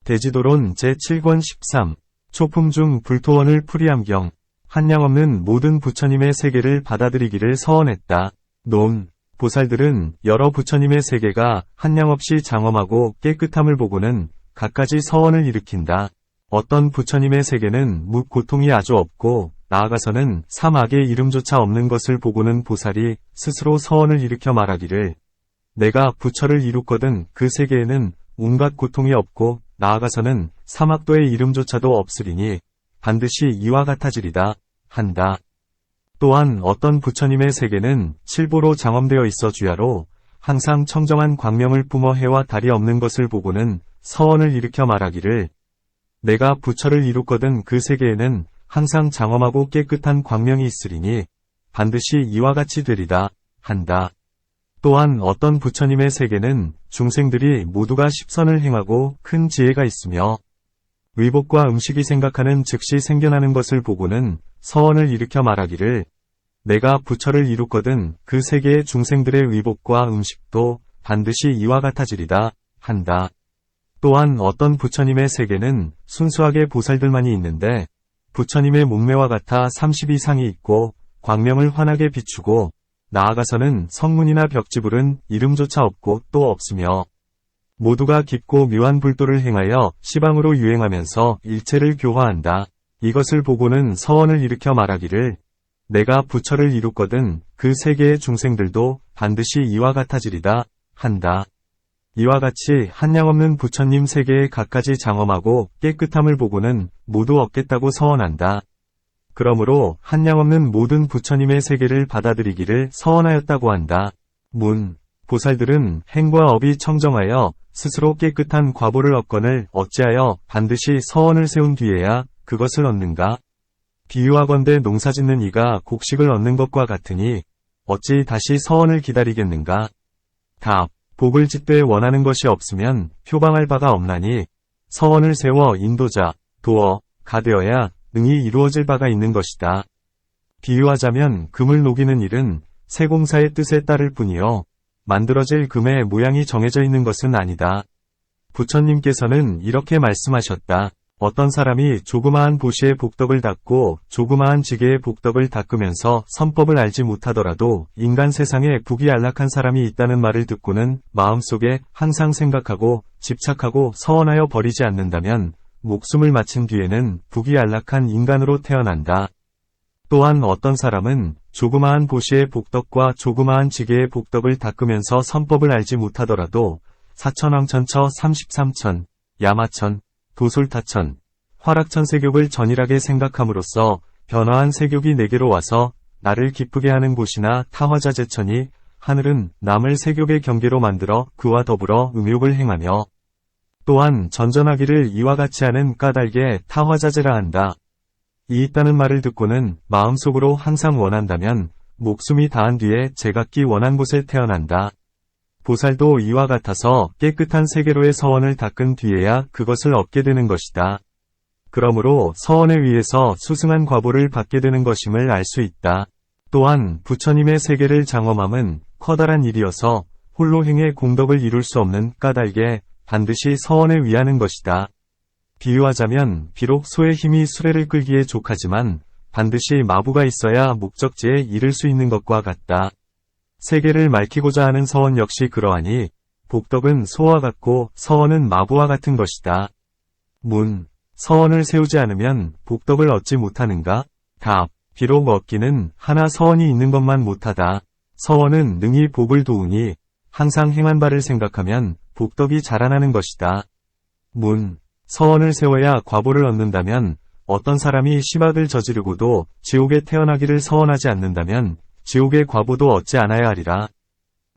대지도론 제7권 13. 초품 중 불토원을 풀이함경. 한량없는 모든 부처님의 세계를 받아들이기를 서원했다. 논. 보살들은 여러 부처님의 세계가 한량없이 장엄하고 깨끗함을 보고는 갖가지 서원을 일으킨다. 어떤 부처님의 세계는 고통이 아주 없고 나아가서는 사막의 이름조차 없는 것을 보고는 보살이 스스로 서원을 일으켜 말하기를 내가 부처를 이뤘거든 그 세계에는 온갖 고통이 없고 나아가서는 사막도의 이름조차도 없으리니 반드시 이와 같아지리다 한다. 또한 어떤 부처님의 세계는 칠보로 장엄되어 있어 주야로 항상 청정한 광명을 뿜어 해와 달이 없는 것을 보고는 서원을 일으켜 말하기를 내가 부처를 이뤘거든 그 세계에는 항상 장엄하고 깨끗한 광명이 있으리니 반드시 이와 같이 되리다 한다. 또한 어떤 부처님의 세계는 중생들이 모두가 십선을 행하고 큰 지혜가 있으며 의복과 음식이 생각하는 즉시 생겨나는 것을 보고는 서원을 일으켜 말하기를 내가 부처를 이뤘거든 그 세계의 중생들의 의복과 음식도 반드시 이와 같아지리다 한다. 또한 어떤 부처님의 세계는 순수하게 보살들만이 있는데 부처님의 몸매와 같아 30 이상이 있고 광명을 환하게 비추고 나아가서는 성문이나 벽지불은 이름조차 없고 또 없으며 모두가 깊고 묘한 불도를 행하여 시방으로 유행하면서 일체를 교화한다. 이것을 보고는 서원을 일으켜 말하기를 내가 부처를 이뤘거든 그 세계의 중생들도 반드시 이와 같아지리다 한다. 이와 같이 한량없는 부처님 세계의 갖가지 장엄하고 깨끗함을 보고는 모두 얻겠다고 서원한다. 그러므로 한량없는 모든 부처님의 세계를 받아들이기를 서원하였다고 한다. 문. 보살들은 행과 업이 청정하여 스스로 깨끗한 과보를 얻거늘 어찌하여 반드시 서원을 세운 뒤에야 그것을 얻는가? 비유하건대 농사짓는 이가 곡식을 얻는 것과 같으니 어찌 다시 서원을 기다리겠는가? 답. 복을 짓되 원하는 것이 없으면 표방할 바가 없나니 서원을 세워 인도자, 도어가 되어야 능히 이루어질 바가 있는 것이다. 비유하자면 금을 녹이는 일은 세공사의 뜻에 따를 뿐이요 만들어질 금의 모양이 정해져 있는 것은 아니다. 부처님께서는 이렇게 말씀하셨다. 어떤 사람이 조그마한 보시의 복덕을 닦고 조그마한 지게의 복덕을 닦으면서 선법을 알지 못하더라도 인간 세상에 복이 안락한 사람이 있다는 말을 듣고는 마음속에 항상 생각하고 집착하고 서원하여 버리지 않는다면 목숨을 마친 뒤에는 복이 안락한 인간으로 태어난다. 또한 어떤 사람은 조그마한 보시의 복덕과 조그마한 지게의 복덕을 닦으면서 선법을 알지 못하더라도 사천왕천처 33천, 야마천, 도솔타천, 화락천 세욕을 전일하게 생각함으로써 변화한 세욕이 내게로 와서 나를 기쁘게 하는 곳이나 타화자재천이 하늘은 남을 세욕의 경계로 만들어 그와 더불어 음욕을 행하며 또한 전전하기를 이와 같이 하는 까닭에 타화자재라 한다. 이 있다는 말을 듣고는 마음속으로 항상 원한다면 목숨이 다한 뒤에 제각기 원한 곳에 태어난다. 보살도 이와 같아서 깨끗한 세계로의 서원을 닦은 뒤에야 그것을 얻게 되는 것이다. 그러므로 서원에 의해서 수승한 과보를 받게 되는 것임을 알 수 있다. 또한 부처님의 세계를 장엄함은 커다란 일이어서 홀로 행해 공덕을 이룰 수 없는 까닭에 반드시 서원에 위하는 것이다. 비유하자면 비록 소의 힘이 수레를 끌기에 족하지만 반드시 마부가 있어야 목적지에 이를 수 있는 것과 같다. 세계를 밝히고자 하는 서원 역시 그러하니 복덕은 소와 같고 서원은 마부와 같은 것이다. 문. 서원을 세우지 않으면 복덕을 얻지 못하는가? 답. 비록 얻기는 하나 서원이 있는 것만 못하다. 서원은 능히 복을 도우니 항상 행한 바를 생각하면 복덕이 자라나는 것이다. 문. 서원을 세워야 과보를 얻는다면 어떤 사람이 심악을 저지르고도 지옥에 태어나기를 서원하지 않는다면 지옥의 과보도 얻지 않아야 하리라.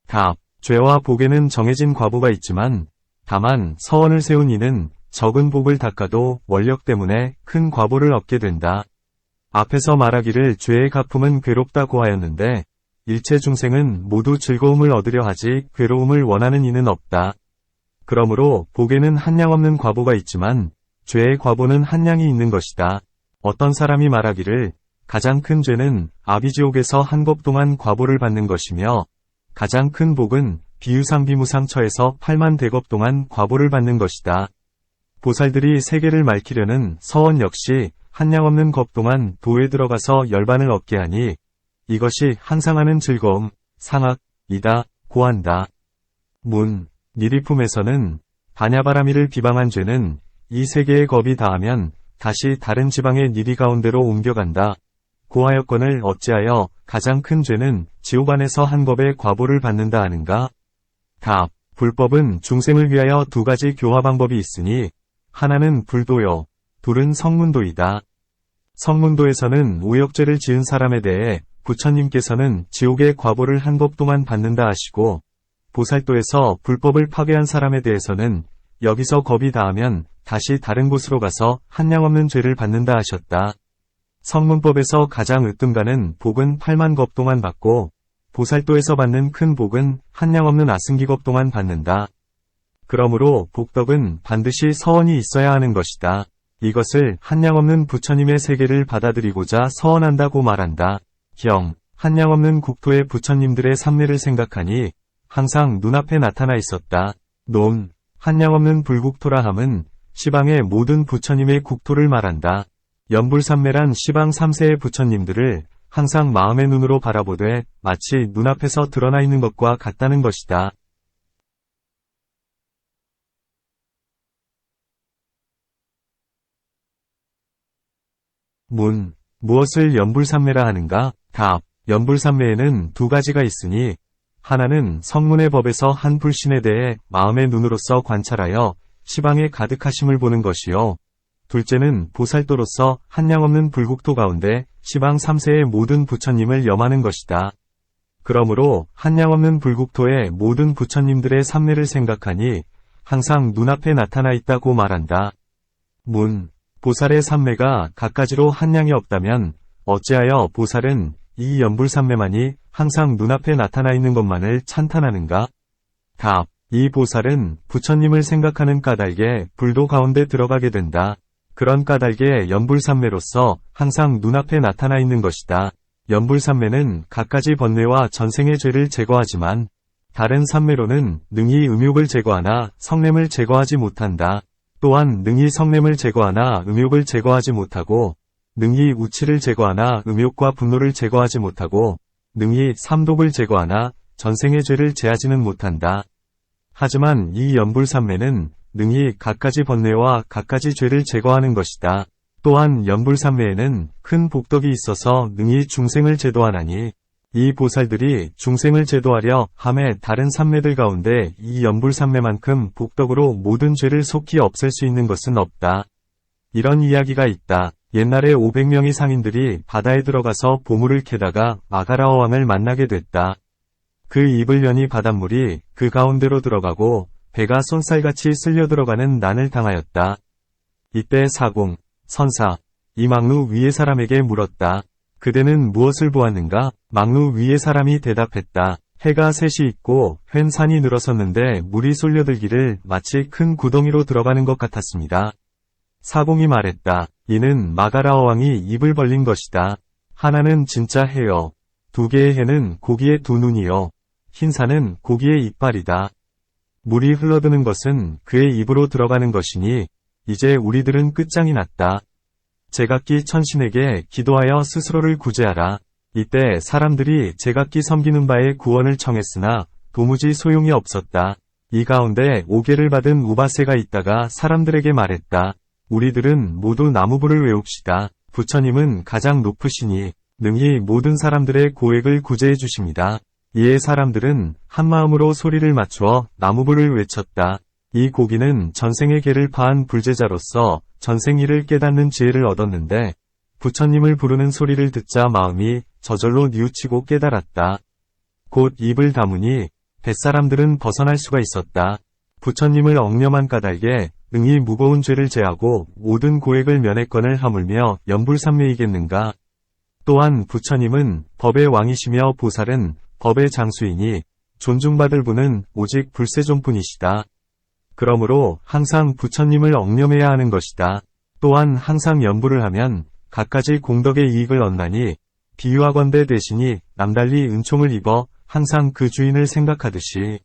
답. 죄와 복에는 정해진 과보가 있지만 다만 서원을 세운 이는 적은 복을 닦아도 원력 때문에 큰 과보를 얻게 된다. 앞에서 말하기를 죄의 갚음은 괴롭다고 하였는데 일체 중생은 모두 즐거움을 얻으려 하지 괴로움을 원하는 이는 없다. 그러므로 복에는 한량없는 과보가 있지만 죄의 과보는 한량이 있는 것이다. 어떤 사람이 말하기를 가장 큰 죄는 아비지옥에서 한 법 동안 과보를 받는 것이며 가장 큰 복은 비유상비무상처에서 8만 대겁 동안 과보를 받는 것이다. 보살들이 세계를 맑히려는 서원 역시 한량없는 겁 동안 도에 들어가서 열반을 얻게 하니 이것이 항상하는 즐거움, 상악이다, 고한다. 문, 니리품에서는 반야바라미를 비방한 죄는 이 세계의 겁이 다하면 다시 다른 지방의 니리 가운데로 옮겨간다. 고하여건을 어찌하여 가장 큰 죄는 지옥 안에서 한 법의 과보를 받는다 하는가? 답. 불법은 중생을 위하여 두 가지 교화 방법이 있으니 하나는 불도요, 둘은 성문도이다. 성문도에서는 오역죄를 지은 사람에 대해 부처님께서는 지옥의 과보를 한 법 동안 받는다 하시고, 보살도에서 불법을 파괴한 사람에 대해서는 여기서 겁이 다하면 다시 다른 곳으로 가서 한량없는 죄를 받는다 하셨다. 성문법에서 가장 으뜸가는 복은 8만 겁 동안 받고, 보살도에서 받는 큰 복은 한량없는 아승기겁 동안 받는다. 그러므로 복덕은 반드시 서원이 있어야 하는 것이다. 이것을 한량없는 부처님의 세계를 받아들이고자 서원한다고 말한다. 경, 한량없는 국토의 부처님들의 삼례를 생각하니 항상 눈앞에 나타나 있었다. 논, 한량없는 불국토라 함은 시방의 모든 부처님의 국토를 말한다. 연불삼매란 시방 3세의 부처님들을 항상 마음의 눈으로 바라보되 마치 눈앞에서 드러나 있는 것과 같다는 것이다. 문, 무엇을 연불삼매라 하는가? 답, 연불삼매에는 두 가지가 있으니 하나는 성문의 법에서 한 불신에 대해 마음의 눈으로서 관찰하여 시방의 가득하심을 보는 것이요. 둘째는 보살도로서 한량없는 불국토 가운데 시방 3세의 모든 부처님을 염하는 것이다. 그러므로 한량없는 불국토의 모든 부처님들의 삼례를 생각하니 항상 눈앞에 나타나 있다고 말한다. 문, 보살의 삼매가 갖가지로 한량이 없다면 어찌하여 보살은 이 연불삼매만이 항상 눈앞에 나타나 있는 것만을 찬탄하는가? 답, 이 보살은 부처님을 생각하는 까닭에 불도 가운데 들어가게 된다. 그런 까닭에 연불삼매로서 항상 눈앞에 나타나 있는 것이다. 연불삼매는 갖가지 번뇌와 전생의 죄를 제거하지만 다른 삼매로는 능히 음욕을 제거하나 성냄을 제거하지 못한다. 또한 능히 성냄을 제거하나 음욕을 제거하지 못하고 능히 우치를 제거하나 음욕과 분노를 제거하지 못하고 능히 삼독을 제거하나 전생의 죄를 제하지는 못한다. 하지만 이 연불삼매는 능히 갖가지 번뇌와 갖가지 죄를 제거하는 것이다. 또한 연불삼매에는 큰 복덕이 있어서 능히 중생을 제도하나니 이 보살들이 중생을 제도하려 함에 다른 삼매들 가운데 이 연불삼매만큼 복덕으로 모든 죄를 속히 없앨 수 있는 것은 없다. 이런 이야기가 있다. 옛날에 500명의 상인들이 바다에 들어가서 보물을 캐다가 마가라 어왕을 만나게 됐다. 그 입을 여니 바닷물이 그 가운데로 들어가고 배가 쏜살같이 쓸려 들어가는 난을 당하였다. 이때 사공, 선사, 이 막루 위의 사람에게 물었다. 그대는 무엇을 보았는가? 막루 위의 사람이 대답했다. 해가 셋이 있고 횡 산이 늘어섰는데 물이 쏠려들기를 마치 큰 구덩이로 들어가는 것 같았습니다. 사공이 말했다. 이는 마가라 어왕이 입을 벌린 것이다. 하나는 진짜 해요. 두 개의 해는 고기의 두 눈이요. 흰 산은 고기의 이빨이다. 물이 흘러드는 것은 그의 입으로 들어가는 것이니 이제 우리들은 끝장이 났다. 제각기 천신에게 기도하여 스스로를 구제하라. 이때 사람들이 제각기 섬기는 바의 구원을 청했으나 도무지 소용이 없었다. 이 가운데 오계를 받은 우바세가 있다가 사람들에게 말했다. 우리들은 모두 나무부를 외웁시다. 부처님은 가장 높으시니 능히 모든 사람들의 고액을 구제해 주십니다. 이에 사람들은 한마음으로 소리를 맞추어 나무부를 외쳤다. 이 고기는 전생의 계를 파한 불제자로서 전생일을 깨닫는 지혜를 얻었는데 부처님을 부르는 소리를 듣자 마음이 저절로 뉘우치고 깨달았다. 곧 입을 다무니 뱃사람들은 벗어날 수가 있었다. 부처님을 억념한 까닭에 능히 무거운 죄를 제하고 모든 고액을 면했건을 하물며 연불삼매이겠는가. 또한 부처님은 법의 왕이시며 보살은 법의 장수이니 존중받을 분은 오직 불세존뿐이시다. 그러므로 항상 부처님을 억념해야 하는 것이다. 또한 항상 연불을 하면 갖가지 공덕의 이익을 얻나니 비유하건대 대신이 남달리 은총을 입어 항상 그 주인을 생각하듯이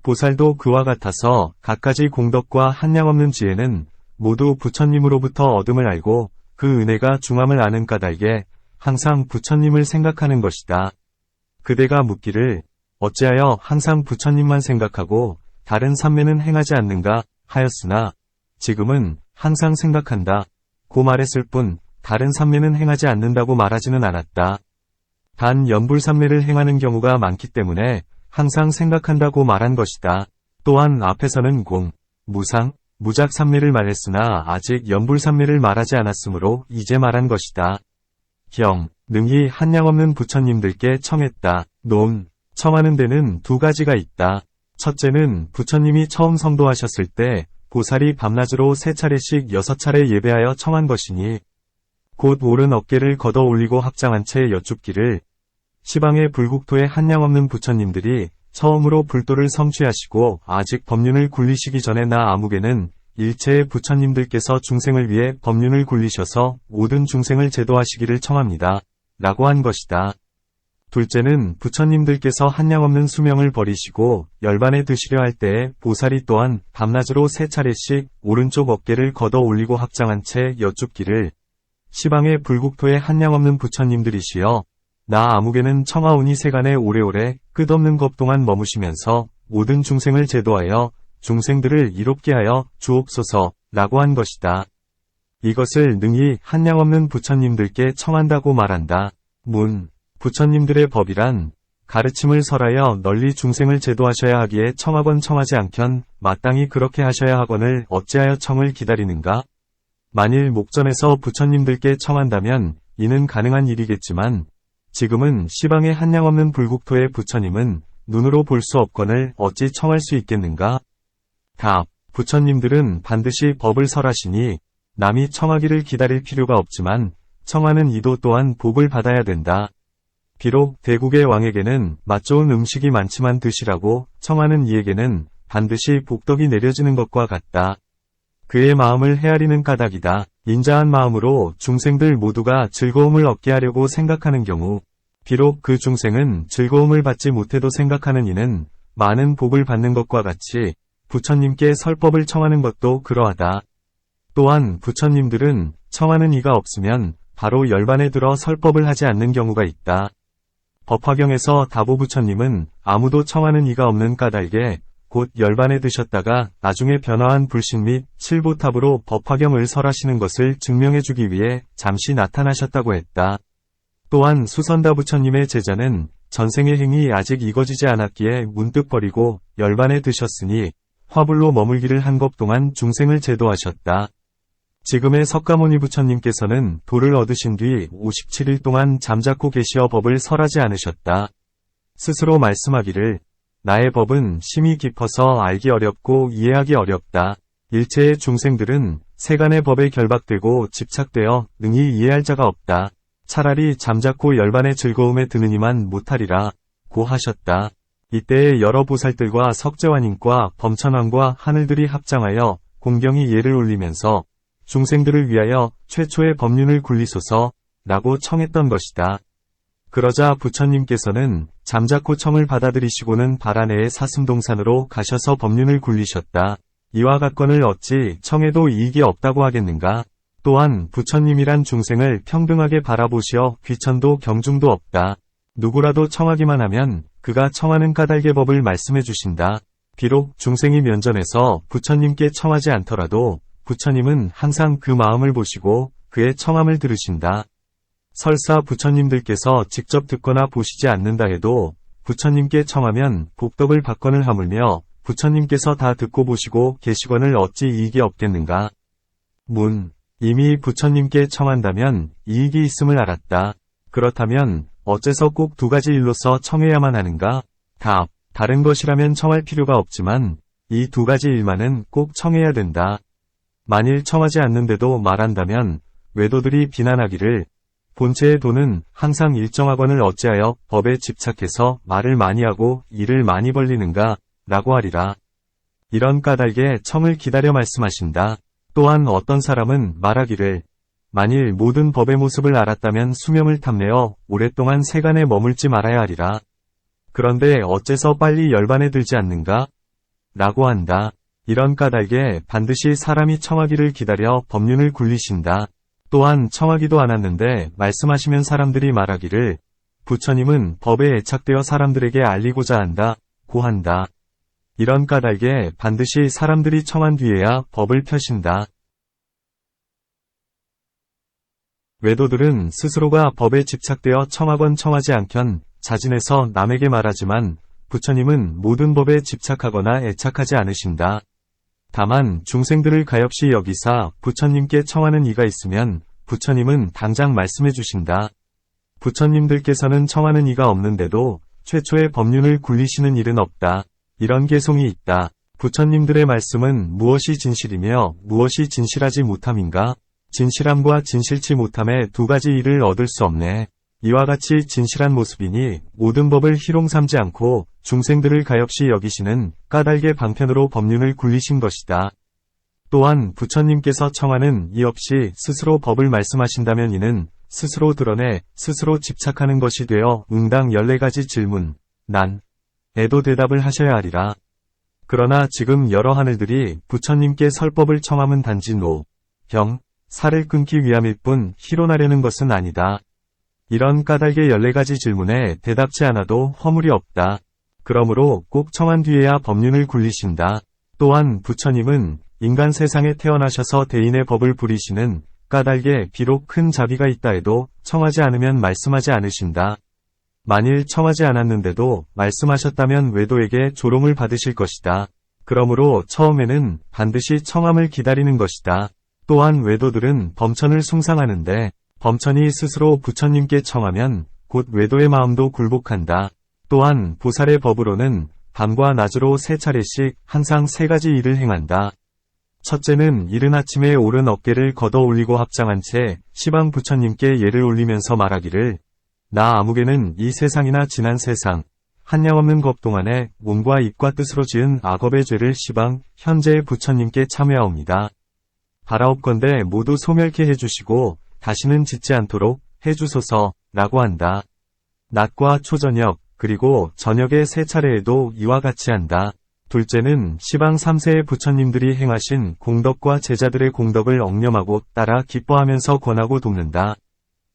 보살도 그와 같아서 갖가지 공덕과 한량없는 지혜는 모두 부처님으로부터 얻음을 알고 그 은혜가 중함을 아는 까닭에 항상 부처님을 생각하는 것이다. 그대가 묻기를 어찌하여 항상 부처님만 생각하고 다른 삼매는 행하지 않는가 하였으나 지금은 항상 생각한다 고 말했을 뿐 다른 삼매는 행하지 않는다고 말하지는 않았다. 단 연불삼매를 행하는 경우가 많기 때문에 항상 생각한다고 말한 것이다. 또한 앞에서는 공, 무상, 무작삼매를 말했으나 아직 연불삼매를 말하지 않았으므로 이제 말한 것이다. 경, 능히 한량없는 부처님들께 청했다. 논, 청하는 데는 두 가지가 있다. 첫째는 부처님이 처음 성도하셨을 때 보살이 밤낮으로 3차례씩 6차례 예배하여 청한 것이니 곧 오른 어깨를 걷어 올리고 합장한 채 여쭙기를 시방의 불국토에 한량없는 부처님들이 처음으로 불도를 성취하시고 아직 법륜을 굴리시기 전에 나 아무개는 일체의 부처님들께서 중생을 위해 법륜을 굴리셔서 모든 중생을 제도하시기를 청합니다. 라고 한 것이다. 둘째는 부처님들께서 한량없는 수명을 버리시고 열반에 드시려 할 때에 보살이 또한 밤낮으로 3차례씩 오른쪽 어깨를 걷어 올리고 합장한 채 여쭙기를 시방의 불국토에 한량없는 부처님들이시여 나 아무개는 청하오니 세간에 오래오래 끝없는 것 동안 머무시면서 모든 중생을 제도하여 중생들을 이롭게 하여 주옵소서 라고 한 것이다. 이것을 능히 한량없는 부처님들께 청한다고 말한다. 문, 부처님들의 법이란 가르침을 설하여 널리 중생을 제도하셔야 하기에 청하건 청하지 않건 마땅히 그렇게 하셔야 하거늘 어찌하여 청을 기다리는가? 만일 목전에서 부처님들께 청한다면 이는 가능한 일이겠지만 지금은 시방에 한량없는 불국토의 부처님은 눈으로 볼 수 없거늘 어찌 청할 수 있겠는가? 답. 부처님들은 반드시 법을 설하시니 남이 청하기를 기다릴 필요가 없지만 청하는 이도 또한 복을 받아야 된다. 비록 대국의 왕에게는 맛좋은 음식이 많지만 드시라고 청하는 이에게는 반드시 복덕이 내려지는 것과 같다. 그의 마음을 헤아리는 까닭이다. 인자한 마음으로 중생들 모두가 즐거움을 얻게 하려고 생각하는 경우 비록 그 중생은 즐거움을 받지 못해도 생각하는 이는 많은 복을 받는 것과 같이 부처님께 설법을 청하는 것도 그러하다. 또한 부처님들은 청하는 이가 없으면 바로 열반에 들어 설법을 하지 않는 경우가 있다. 법화경에서 다보부처님은 아무도 청하는 이가 없는 까닭에 곧 열반에 드셨다가 나중에 변화한 불신 및 칠보탑으로 법화경을 설하시는 것을 증명해주기 위해 잠시 나타나셨다고 했다. 또한 수선다 부처님의 제자는 전생의 행이 아직 이거지지 않았기에 문득 버리고 열반에 드셨으니 화불로 머물기를 한 것 동안 중생을 제도하셨다. 지금의 석가모니 부처님께서는 도를 얻으신 뒤 57일 동안 잠자코 계시어 법을 설하지 않으셨다. 스스로 말씀하기를 나의 법은 심히 깊어서 알기 어렵고 이해하기 어렵다. 일체의 중생들은 세간의 법에 결박되고 집착되어 능히 이해할 자가 없다. 차라리 잠자코 열반의 즐거움에 드느니만 못하리라 고 하셨다. 이때에 여러 보살들과 석재환인과 범천왕과 하늘들이 합장하여 공경히 예를 올리면서 중생들을 위하여 최초의 법륜을 굴리소서 라고 청했던 것이다. 그러자 부처님께서는 잠자코 청을 받아들이시고는 발안해의 사슴동산으로 가셔서 법륜을 굴리셨다. 이와 같건을 어찌 청해도 이익이 없다고 하겠는가? 또한 부처님이란 중생을 평등하게 바라보시어 귀천도 경중도 없다. 누구라도 청하기만 하면 그가 청하는 까닭의 법을 말씀해 주신다. 비록 중생이 면전에서 부처님께 청하지 않더라도 부처님은 항상 그 마음을 보시고 그의 청함을 들으신다. 설사 부처님들께서 직접 듣거나 보시지 않는다 해도 부처님께 청하면 복덕을 받거늘 하물며 부처님께서 다 듣고 보시고 계시거늘 어찌 이익이 없겠는가? 문. 이미 부처님께 청한다면 이익이 있음을 알았다. 그렇다면 어째서 꼭 두 가지 일로서 청해야만 하는가? 답. 다른 것이라면 청할 필요가 없지만 이 두 가지 일만은 꼭 청해야 된다. 만일 청하지 않는데도 말한다면 외도들이 비난하기를 본체의 도는 항상 일정하거늘 어찌하여 법에 집착해서 말을 많이 하고 일을 많이 벌리는가 라고 하리라. 이런 까닭에 청을 기다려 말씀하신다. 또한 어떤 사람은 말하기를 만일 모든 법의 모습을 알았다면 수명을 탐내어 오랫동안 세간에 머물지 말아야 하리라. 그런데 어째서 빨리 열반에 들지 않는가? 라고 한다. 이런 까닭에 반드시 사람이 청하기를 기다려 법륜을 굴리신다. 또한 청하기도 않았는데 말씀하시면 사람들이 말하기를 부처님은 법에 애착되어 사람들에게 알리고자 한다, 고한다. 이런 까닭에 반드시 사람들이 청한 뒤에야 법을 펴신다. 외도들은 스스로가 법에 집착되어 청하건 청하지 않건 자진해서 남에게 말하지만 부처님은 모든 법에 집착하거나 애착하지 않으신다. 다만 중생들을 가엾이 여기사 부처님께 청하는 이가 있으면 부처님은 당장 말씀해 주신다. 부처님들께서는 청하는 이가 없는데도 최초의 법륜을 굴리시는 일은 없다. 이런 개송이 있다. 부처님들의 말씀은 무엇이 진실이며 무엇이 진실하지 못함인가? 진실함과 진실치 못함의 두 가지 일을 얻을 수 없네. 이와 같이 진실한 모습이니 모든 법을 희롱 삼지 않고 중생들을 가엾이 여기시는 까닭의 방편으로 법륜을 굴리신 것이다. 또한 부처님께서 청하는 이 없이 스스로 법을 말씀하신다면 이는 스스로 드러내 스스로 집착하는 것이 되어 응당 14가지 질문, 난에도 대답을 하셔야 하리라. 그러나 지금 여러 하늘들이 부처님께 설법을 청함은 단지 노, 병, 살을 끊기 위함일 뿐 희론하려는 것은 아니다. 이런 까닭의 14가지 질문에 대답지 않아도 허물이 없다. 그러므로 꼭 청한 뒤에야 법륜을 굴리신다. 또한 부처님은 인간 세상에 태어나셔서 대인의 법을 부리시는 까닭에 비록 큰 자비가 있다 해도 청하지 않으면 말씀하지 않으신다. 만일 청하지 않았는데도 말씀하셨다면 외도에게 조롱을 받으실 것이다. 그러므로 처음에는 반드시 청함을 기다리는 것이다. 또한 외도들은 범천을 숭상하는데 범천이 스스로 부처님께 청하면 곧 외도의 마음도 굴복한다. 또한 보살의 법으로는 밤과 낮으로 3차례씩 항상 3가지 일을 행한다. 첫째는 이른 아침에 오른 어깨를 걷어 올리고 합장한 채 시방 부처님께 예를 올리면서 말하기를 나 아무개는 이 세상이나 지난 세상 한량없는 법 동안에 몸과 입과 뜻으로 지은 악업의 죄를 시방 현재의 부처님께 참회하옵니다. 바라옵건대 모두 소멸케 해주시고 다시는 짓지 않도록 해주소서 라고 한다. 낮과 초저녁 그리고 저녁의 3차례에도 이와 같이 한다. 둘째는 시방 3세의 부처님들이 행하신 공덕과 제자들의 공덕을 억념하고 따라 기뻐하면서 권하고 돕는다.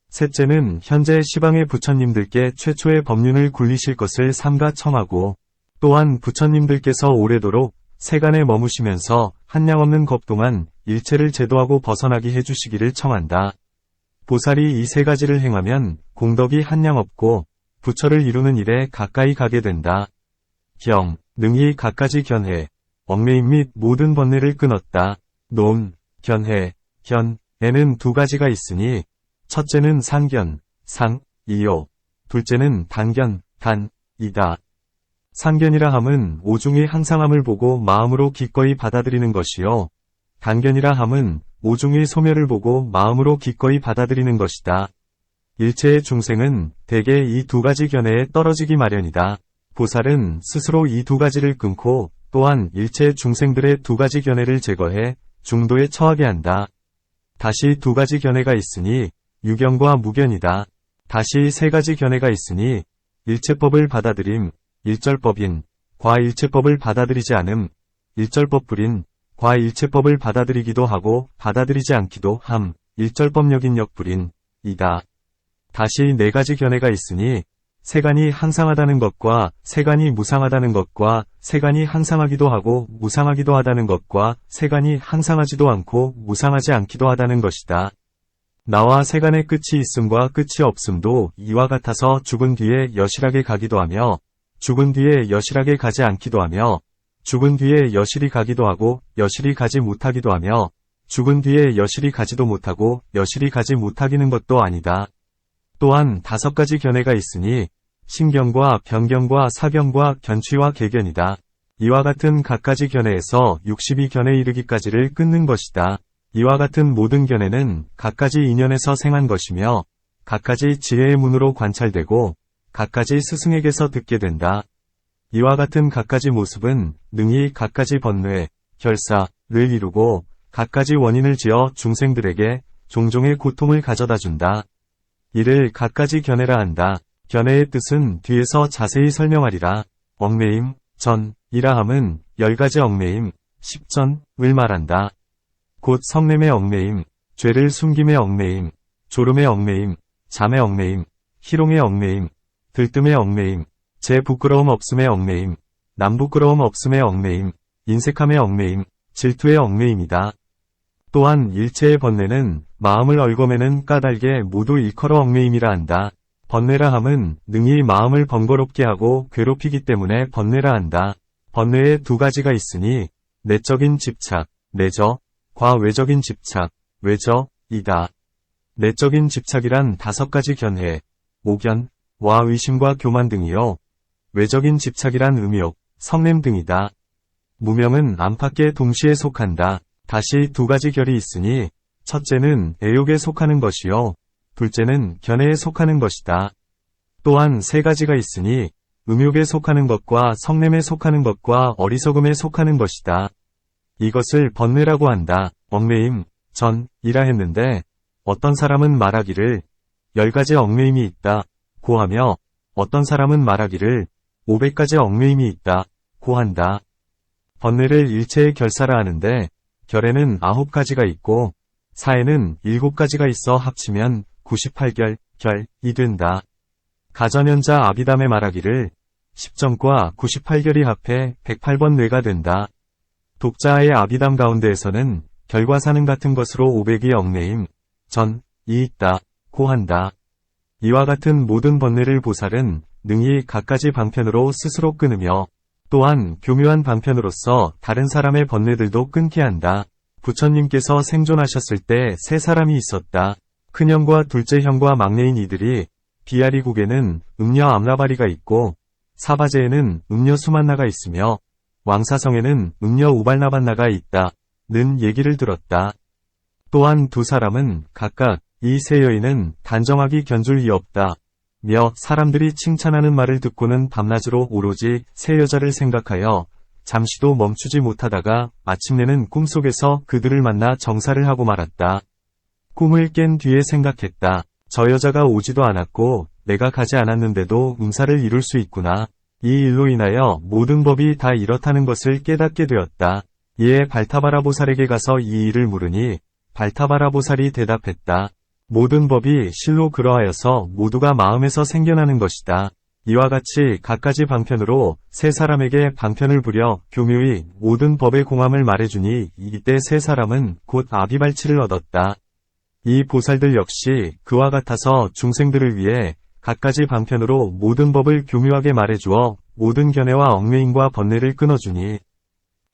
셋째는 현재 시방의 부처님들께 최초의 법륜을 굴리실 것을 삼가 청하고 또한 부처님들께서 오래도록 세간에 머무시면서 한량없는 법 동안 일체를 제도하고 벗어나게 해주시기를 청한다. 보살이 이 3가지를 행하면 공덕이 한량없고 부처를 이루는 일에 가까이 가게 된다. 경, 능히 갖가지 견해, 얽매임 및 모든 번뇌를 끊었다. 논, 견해, 견에는 2가지가 있으니 첫째는 상견, 상이요. 둘째는 단견, 단이다. 상견이라 함은 오중의 항상함을 보고 마음으로 기꺼이 받아들이는 것이요. 단견이라 함은 오중의 소멸을 보고 마음으로 기꺼이 받아들이는 것이다. 일체의 중생은 대개 이 2가지 견해에 떨어지기 마련이다. 보살은 스스로 이 2가지를 끊고 또한 일체 중생들의 2가지 견해를 제거해 중도에 처하게 한다. 다시 2가지 견해가 있으니 유견과 무견이다. 다시 3가지 견해가 있으니 일체법을 받아들임, 일절법인, 과일체법을 받아들이지 않음, 일절법불인, 과일체법을 받아들이기도 하고 받아들이지 않기도 함, 일절법력인 역불인, 이다. 다시 4가지 견해가 있으니 세간이 항상하다는 것과 세간이 무상하다는 것과 세간이 항상하기도 하고 무상하기도 하다는 것과 세간이 항상하지도 않고 무상하지 않기도 하다는 것이다. 나와 세간의 끝이 있음과 끝이 없음도 이와 같아서 죽은 뒤에 여실하게 가기도 하며 죽은 뒤에 여실하게 가지 않기도 하며 죽은 뒤에 여실히 가기도 하고 여실히 가지 못하기도 하며 죽은 뒤에 여실히 가지도 못하고 여실히 가지 못하기는 것도 아니다. 또한 5가지 견해가 있으니 신견과 변견과 사견과 견취와 개견이다. 이와 같은 각가지 견해에서 62견에 이르기까지를 끊는 것이다. 이와 같은 모든 견해는 각가지 인연에서 생한 것이며 각가지 지혜의 문으로 관찰되고 각가지 스승에게서 듣게 된다. 이와 같은 각가지 모습은 능히 각가지 번뇌, 결사를 이루고 각가지 원인을 지어 중생들에게 종종의 고통을 가져다 준다. 이를 각가지 견해라 한다. 견해의 뜻은 뒤에서 자세히 설명하리라. 얽매임, 전이라 함은 10가지 얽매임, 십전을 말한다. 곧 성냄의 얽매임, 죄를 숨김의 얽매임, 졸음의 얽매임, 잠의 얽매임, 희롱의 얽매임, 들뜸의 얽매임, 제 부끄러움 없음의 얽매임, 남 부끄러움 없음의 얽매임, 인색함의 얽매임, 질투의 얽매임이다. 또한 일체의 번뇌는 마음을 얽어매는 까닭에 모두 일컬어 얽매임이라 한다. 번뇌라 함은 능히 마음을 번거롭게 하고 괴롭히기 때문에 번뇌라 한다. 번뇌에 두 가지가 있으니 내적인 집착, 내저과 외적인 집착, 외저이다. 내적인 집착이란 5가지 견해, 오견과 의심과 교만 등이요. 외적인 집착이란 음욕, 성냄 등이다. 무명은 안팎에 동시에 속한다. 다시 2가지 결이 있으니 첫째는 애욕에 속하는 것이요. 둘째는 견해에 속하는 것이다. 또한 3가지가 있으니 음욕에 속하는 것과 성냄에 속하는 것과 어리석음에 속하는 것이다. 이것을 번뇌라고 한다. 얽매임, 전이라 했는데 어떤 사람은 말하기를 10가지 얽매임이 있다 고 하며 어떤 사람은 말하기를 500가지 얽매임이 있다 고 한다. 번뇌를 일체의 결사라 하는데 결에는 9가지가 있고 사에는 7가지가 있어 합치면 98결, 결이 된다. 가전현자 아비담에 말하기를 10전과 98결이 합해 108번 뇌가 된다. 독자의 아비담 가운데에서는 결과 사는 같은 것으로 500이 얽매임, 전이 있다 고 한다. 이와 같은 모든 번뇌를 보살은 능히 갖가지 방편으로 스스로 끊으며 또한 교묘한 방편으로서 다른 사람의 번뇌들도 끊게 한다. 부처님께서 생존하셨을 때 3사람이 있었다. 큰형과 둘째 형과 막내인 이들이 비아리국에는 음녀 암라바리가 있고 사바제에는 음녀 수만나가 있으며 왕사성에는 음녀 우발나반나가 있다는 얘기를 들었다. 또한 2사람은 각각 이 3여인은 단정하기 견줄이 없다. 며 사람들이 칭찬하는 말을 듣고는 밤낮으로 오로지 3여자를 생각하여 잠시도 멈추지 못하다가 마침내는 꿈속에서 그들을 만나 정사를 하고 말았다. 꿈을 깬 뒤에 생각했다. 저 여자가 오지도 않았고 내가 가지 않았는데도 음사를 이룰 수 있구나. 이 일로 인하여 모든 법이 다 이렇다는 것을 깨닫게 되었다. 이에 발타바라 보살에게 가서 이 일을 물으니 발타바라 보살이 대답했다. 모든 법이 실로 그러하여서 모두가 마음에서 생겨나는 것이다. 이와 같이 갖가지 방편으로 3사람에게 방편을 부려 교묘히 모든 법의 공함을 말해주니 이때 3사람은 곧 아비발치를 얻었다. 이 보살들 역시 그와 같아서 중생들을 위해 갖가지 방편으로 모든 법을 교묘하게 말해주어 모든 견해와 얽매임과 번뇌를 끊어주니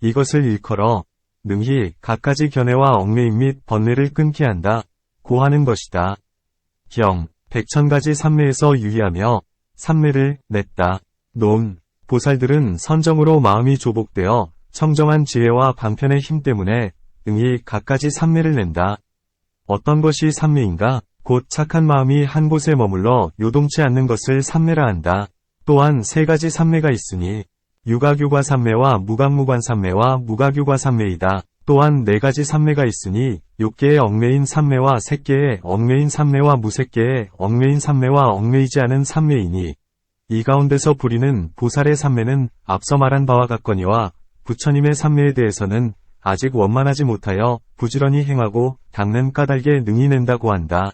이것을 일컬어 능히 갖가지 견해와 얽매임 및 번뇌를 끊게 한다 고 하는 것이다. 경, 백천가지 삼매에서 유의하며 삼매를 냈다. 논, 보살들은 선정으로 마음이 조복되어 청정한 지혜와 방편의 힘 때문에 능히 갖가지 삼매를 낸다. 어떤 것이 삼매인가? 곧 착한 마음이 한 곳에 머물러 요동치 않는 것을 삼매라 한다. 또한 3가지 삼매가 있으니 유가규과 삼매와 무각무관 삼매와 무가규과 삼매이다. 또한 4가지 삼매가 있으니 6개의 얽매인 삼매와 3개의 얽매인 삼매와 무색개의 얽매인 삼매와 얽매이지 않은 삼매이니 이 가운데서 부리는 보살의 삼매는 앞서 말한 바와 같거니와 부처님의 삼매에 대해서는 아직 원만하지 못하여 부지런히 행하고 닦는 까닭에 능히 낸다고 한다.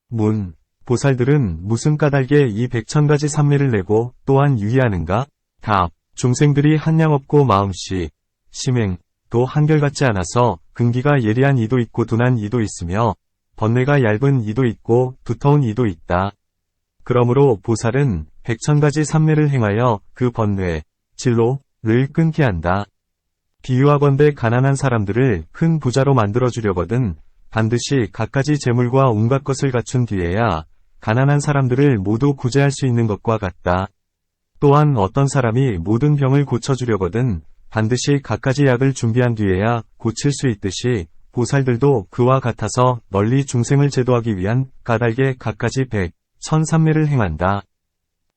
문, 보살들은 무슨 까닭에 이 100,000가지 삼매를 내고 또한 유의하는가? 답, 중생들이 한량 없고 마음씨, 심행도 한결같지 않아서 근기가 예리한 이도 있고 둔한 이도 있으며 번뇌가 얇은 이도 있고 두터운 이도 있다. 그러므로 보살은 100,000가지 삼매를 행하여 그 번뇌, 진로를 끊게 한다. 비유하건대 가난한 사람들을 큰 부자로 만들어주려거든 반드시 갖가지 재물과 온갖 것을 갖춘 뒤에야 가난한 사람들을 모두 구제할 수 있는 것과 같다. 또한 어떤 사람이 모든 병을 고쳐주려거든 반드시 갖가지 약을 준비한 뒤에야 고칠 수 있듯이 보살들도 그와 같아서 널리 중생을 제도하기 위한 까닭에 갖가지 100, 1000삼매를 행한다.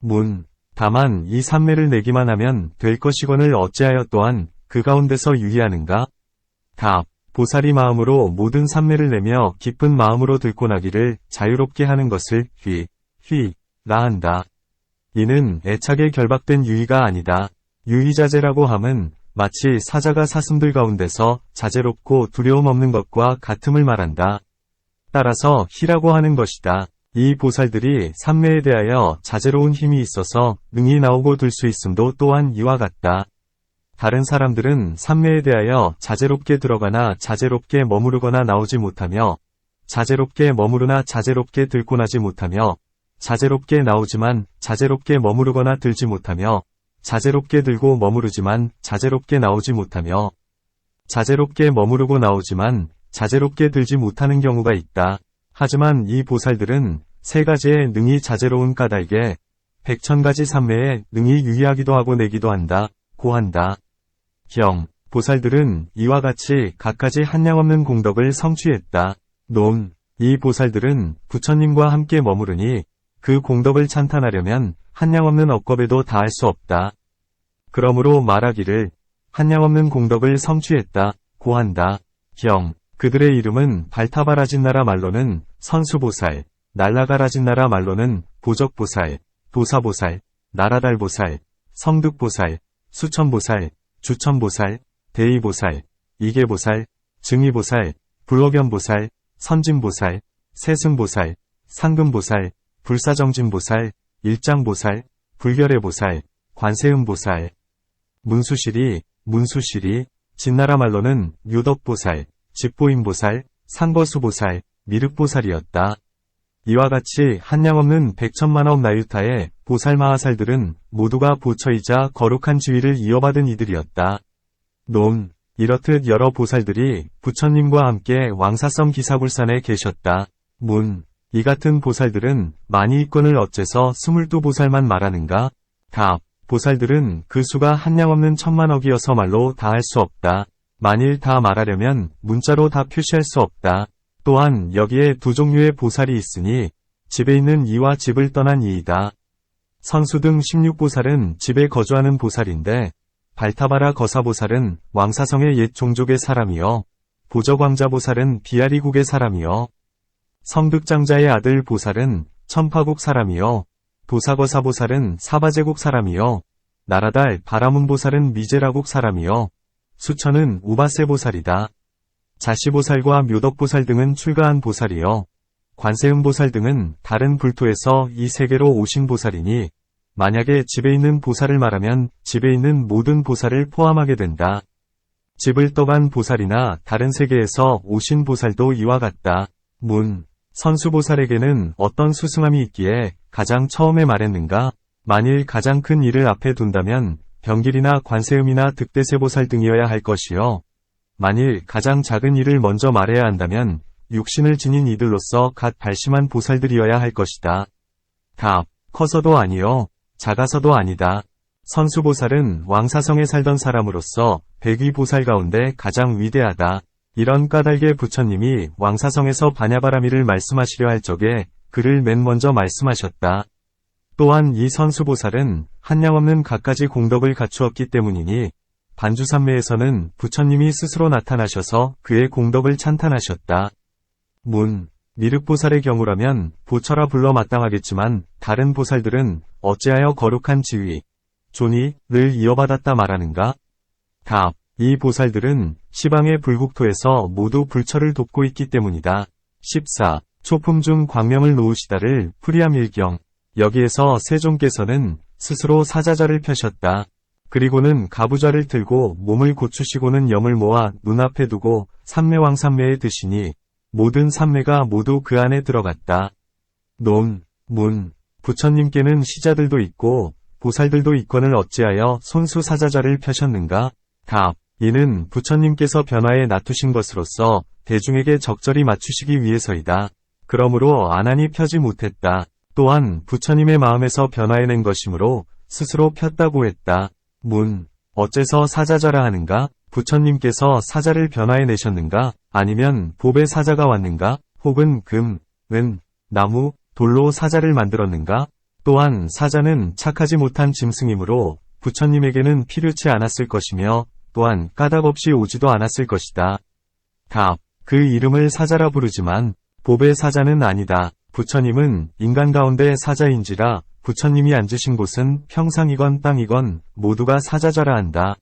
문, 다만 이 삼매를 내기만 하면 될 것이거늘 어찌하여 또한 그 가운데서 유의하는가? 답, 보살이 마음으로 모든 삼매를 내며 깊은 마음으로 들고 나기를 자유롭게 하는 것을 휘라 한다. 이는 애착에 결박된 유의가 아니다. 유의자재라고 함은 마치 사자가 사슴들 가운데서 자재롭고 두려움 없는 것과 같음을 말한다. 따라서 희라고 하는 것이다. 이 보살들이 삼매에 대하여 자재로운 힘이 있어서 능히 나오고 들 수 있음도 또한 이와 같다. 다른 사람들은 삼매에 대하여 자재롭게 들어가나 자재롭게 머무르거나 나오지 못하며 자재롭게 머무르나 자재롭게 들고 나지 못하며 자재롭게 나오지만 자재롭게 머무르거나 들지 못하며 자재롭게 들고 머무르지만 자재롭게 나오지 못하며 자재롭게 머무르고 나오지만 자재롭게 들지 못하는 경우가 있다. 하지만 이 보살들은 세 가지의 능히 자재로운 까닭에 백천가지 삼매에 능히 유의하기도 하고 내기도 한다. 고한다. 경. 보살들은 이와 같이 각가지 한량없는 공덕을 성취했다. 논. 이 보살들은 부처님과 함께 머무르니 그 공덕을 찬탄하려면 한량없는 억겁에도 다할 수 없다. 그러므로 말하기를 한량없는 공덕을 성취했다. 고한다. 경. 그들의 이름은 발타바라진나라 말로는 선수보살, 날라가라진나라 말로는 보적보살, 도사보살, 나라달보살, 성득보살, 수천보살, 주천보살, 대의보살, 이계보살, 증의보살, 불호견보살, 선진보살, 세승보살, 상금보살, 불사정진보살, 일장보살, 불결의보살, 관세음보살, 문수실이, 진나라 말로는 유덕보살, 집보임보살, 상거수보살, 미륵보살이었다. 이와 같이 한량없는 백천만억 나유타의 보살마하살들은 모두가 보처이자 거룩한 지위를 이어받은 이들이었다. 논. 이렇듯 여러 보살들이 부처님과 함께 왕사섬 기사불산에 계셨다. 문. 이 같은 보살들은 많이 있건을 어째서 22보살만 말하는가? 답. 보살들은 그 수가 한량없는 천만억이어서 말로 다 할 수 없다. 만일 다 말하려면 문자로 다 표시할 수 없다. 또한 여기에 두 종류의 보살이 있으니 집에 있는 이와 집을 떠난 이이다. 선수 등 16보살은 집에 거주하는 보살인데 발타바라 거사보살은 왕사성의 옛 종족의 사람이요. 보적왕자보살은 비아리국의 사람이요. 성득장자의 아들 보살은 천파국 사람이요. 도사거사보살은 사바제국 사람이요. 나라달 바라문보살은 미제라국 사람이요. 수천은 우바세보살이다. 자시보살과 묘덕보살 등은 출가한 보살이요. 관세음보살 등은 다른 불토에서 이 세계로 오신 보살이니 만약에 집에 있는 보살을 말하면 집에 있는 모든 보살을 포함하게 된다. 집을 떠간 보살이나 다른 세계에서 오신 보살도 이와 같다. 문. 선수보살에게는 어떤 수승함이 있기에 가장 처음에 말했는가? 만일 가장 큰 일을 앞에 둔다면 병길이나 관세음이나 득대세보살 등이어야 할 것이요. 만일 가장 작은 일을 먼저 말해야 한다면 육신을 지닌 이들로서 갓 발심한 보살들이어야 할 것이다. 답. 커서도 아니요. 작아서도 아니다. 선수보살은 왕사성에 살던 사람으로서 백위보살 가운데 가장 위대하다. 이런 까닭에 부처님이 왕사성에서 바냐바라미를 말씀하시려 할 적에 그를 맨 먼저 말씀하셨다. 또한 이 선수보살은 한량없는 갖가지 공덕을 갖추었기 때문이니 반주삼매에서는 부처님이 스스로 나타나셔서 그의 공덕을 찬탄하셨다. 문. 미륵보살의 경우라면 보처라 불러 마땅하겠지만 다른 보살들은 어찌하여 거룩한 지위, 존위를 이어받았다 말하는가? 답. 이 보살들은 시방의 불국토에서 모두 불처를 돕고 있기 때문이다. 14. 초품 중 광명을 놓으시다를 프리암일경. 여기에서 세종께서는 스스로 사자자를 펴셨다. 그리고는 가부좌를 들고 몸을 고추시고는 염을 모아 눈앞에 두고 삼매왕삼매에 드시니 모든 삼매가 모두 그 안에 들어갔다. 논. 문. 부처님께는 시자들도 있고 보살들도 있건을 어찌하여 손수 사자자를 펴셨는가? 답. 이는 부처님께서 변화에 놔두신 것으로서 대중에게 적절히 맞추시기 위해서이다. 그러므로 안안이 펴지 못했다. 또한 부처님의 마음에서 변화해낸 것이므로 스스로 폈다고 했다. 문. 어째서 사자자라 하는가? 부처님께서 사자를 변화해내셨는가? 아니면 봅의 사자가 왔는가? 혹은 금, 은, 나무, 돌로 사자를 만들었는가? 또한 사자는 착하지 못한 짐승이므로 부처님에게는 필요치 않았을 것이며 또한 까닭 없이 오지도 않았을 것이다. 답. 그 이름을 사자라 부르지만 봅의 사자는 아니다. 부처님은 인간 가운데 사자인지라 부처님이 앉으신 곳은 평상이건 땅이건 모두가 사자좌라 한다.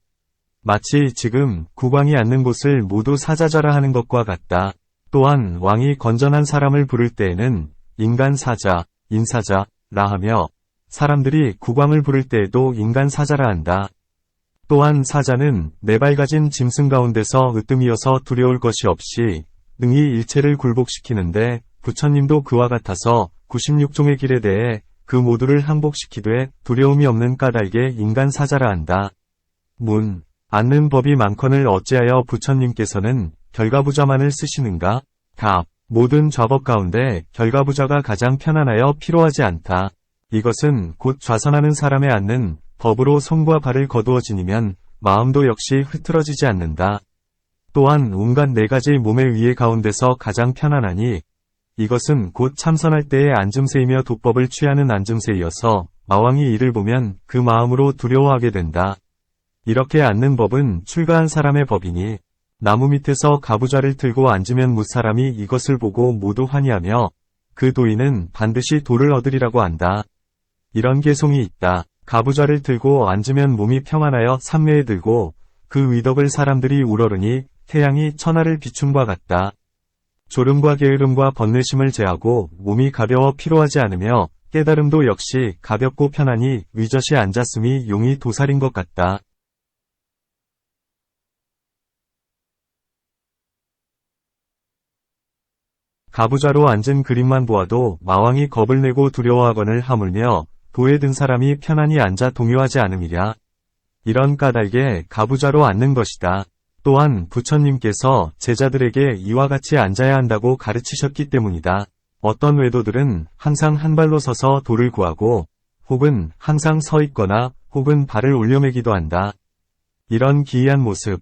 마치 지금 국왕이 앉는 곳을 모두 사자좌라 하는 것과 같다. 또한 왕이 건전한 사람을 부를 때에는 인간 사자, 인사자라 하며 사람들이 국왕을 부를 때에도 인간 사자라 한다. 또한 사자는 네 발 가진 짐승 가운데서 으뜸이어서 두려울 것이 없이 능히 일체를 굴복시키는데 부처님도 그와 같아서 96종의 길에 대해 그 모두를 항복시키되 두려움이 없는 까닭에 인간 사자라 한다. 문. 앉는 법이 많거늘 어찌하여 부처님께서는 결가부좌만을 쓰시는가? 답. 모든 좌법 가운데 결가부좌가 가장 편안하여 피로하지 않다. 이것은 곧 좌선하는 사람의 앉는 법으로 손과 발을 거두어지니면 마음도 역시 흐트러지지 않는다. 또한 온갖 네 가지 몸의 위에 가운데서 가장 편안하니 이것은 곧 참선할 때의 앉음새이며 도법을 취하는 앉음새이어서 마왕이 이를 보면 그 마음으로 두려워하게 된다. 이렇게 앉는 법은 출가한 사람의 법이니 나무 밑에서 가부좌를 들고 앉으면 무사람이 이것을 보고 모두 환희하며 그 도인은 반드시 도를 얻으리라고 한다. 이런 개송이 있다. 가부좌를 들고 앉으면 몸이 평안하여 삼매에 들고 그 위덕을 사람들이 우러르니 태양이 천하를 비춘과 같다. 졸음과 게으름과 번뇌심을 제하고 몸이 가벼워 피로하지 않으며 깨달음도 역시 가볍고 편안히 위젓이 앉았음이 용이 도살인 것 같다. 가부좌로 앉은 그림만 보아도 마왕이 겁을 내고 두려워하거늘 하물며 도에 든 사람이 편안히 앉아 동요하지 않음이랴. 이런 까닭에 가부좌로 앉는 것이다. 또한 부처님께서 제자들에게 이와 같이 앉아야 한다고 가르치셨기 때문이다. 어떤 외도들은 항상 한 발로 서서 도를 구하고 혹은 항상 서 있거나 혹은 발을 올려매기도 한다. 이런 기이한 모습,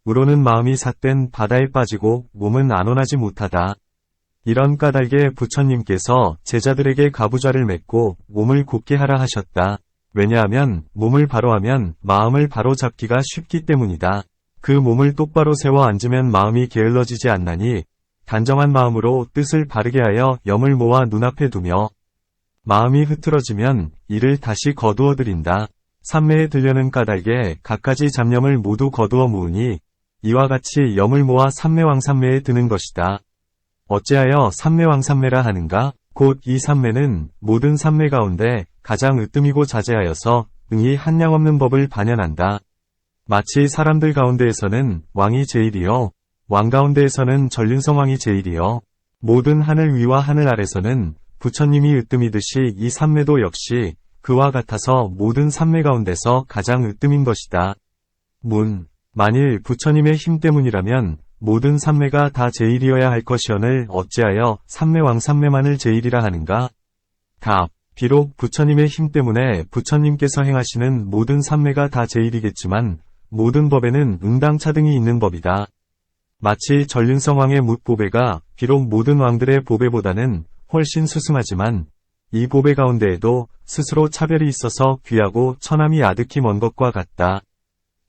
우로는 마음이 삿된 바다에 빠지고 몸은 안온하지 못하다. 이런 까닭에 부처님께서 제자들에게 가부좌를 맺고 몸을 곧게 하라 하셨다. 왜냐하면 몸을 바로 하면 마음을 바로 잡기가 쉽기 때문이다. 그 몸을 똑바로 세워 앉으면 마음이 게을러지지 않나니 단정한 마음으로 뜻을 바르게 하여 염을 모아 눈앞에 두며 마음이 흐트러지면 이를 다시 거두어 들인다. 삼매에 들려는 까닭에 갖가지 잡념을 모두 거두어 모으니 이와 같이 염을 모아 삼매왕삼매에 드는 것이다. 어찌하여 삼매왕삼매라 하는가? 곧 이 삼매는 모든 삼매 가운데 가장 으뜸이고 자제하여서 능히 한량 없는 법을 반연한다. 마치 사람들 가운데에서는 왕이 제일이요 왕 가운데에서는 전륜성왕이 제일이요 모든 하늘 위와 하늘 아래서는 부처님이 으뜸이듯이 이 삼매도 역시 그와 같아서 모든 삼매 가운데서 가장 으뜸인 것이다. 문. 만일 부처님의 힘 때문이라면 모든 삼매가 다 제일이어야 할 것이오늘 어찌하여 삼매왕삼매만을 제일이라 하는가? 답. 비록 부처님의 힘 때문에 부처님께서 행하시는 모든 삼매가 다 제일이겠지만 모든 법에는 응당차등이 있는 법이다. 마치 전륜성왕의 묻보배가 비록 모든 왕들의 보배보다는 훨씬 수승하지만 이 보배 가운데에도 스스로 차별이 있어서 귀하고 처남이 아득히 먼 것과 같다.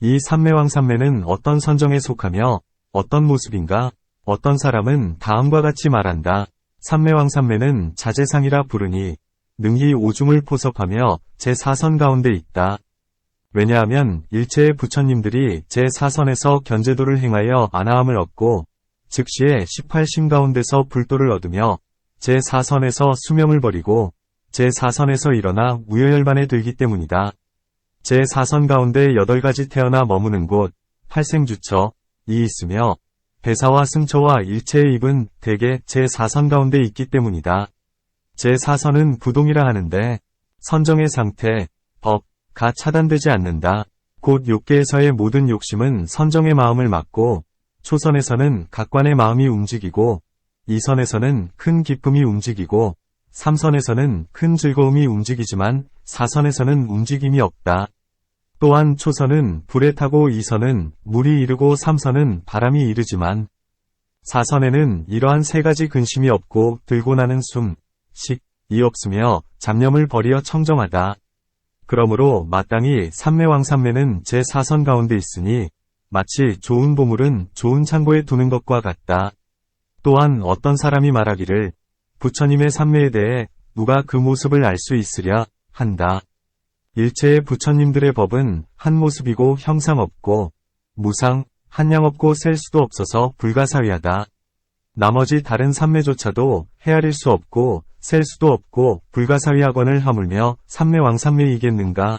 이 삼매왕삼매는 어떤 선정에 속하며 어떤 모습인가? 어떤 사람은 다음과 같이 말한다. 삼매왕삼매는 자제상이라 부르니 능히 오중을 포섭하며 제4선 가운데 있다. 왜냐하면 일체의 부처님들이 제4선에서 견제도를 행하여 안하함을 얻고 즉시에 18심 가운데서 불도를 얻으며 제4선에서 수명을 버리고 제4선에서 일어나 무여열반에 들기 때문이다. 제4선 가운데 8가지 태어나 머무는 곳, 팔생주처, 이 있으며 배사와 승처와 일체의 입은 대개 제4선 가운데 있기 때문이다. 제4선은 부동이라 하는데 선정의 상태, 법, 가 차단되지 않는다. 곧 욕계에서의 모든 욕심은 선정의 마음을 막고 초선에서는 각관의 마음이 움직이고 2선에서는 큰 기쁨이 움직이고 3선에서는 큰 즐거움이 움직이지만 4선에서는 움직임이 없다. 또한 초선은 불에 타고 2선은 물이 이르고 3선은 바람이 이르지만 4선에는 이러한 세 가지 근심이 없고 들고 나는 숨, 식,이 없으며 잡념을 버리어 청정하다. 그러므로 마땅히 삼매왕삼매는 제4선 가운데 있으니 마치 좋은 보물은 좋은 창고에 두는 것과 같다. 또한 어떤 사람이 말하기를 부처님의 삼매에 대해 누가 그 모습을 알 수 있으랴 한다. 일체의 부처님들의 법은 한 모습이고 형상 없고 무상, 한량 없고 셀 수도 없어서 불가사의하다. 나머지 다른 삼매조차도 헤아릴 수 없고 셀 수도 없고 불가사의하거늘 하물며 삼매왕삼매이겠는가.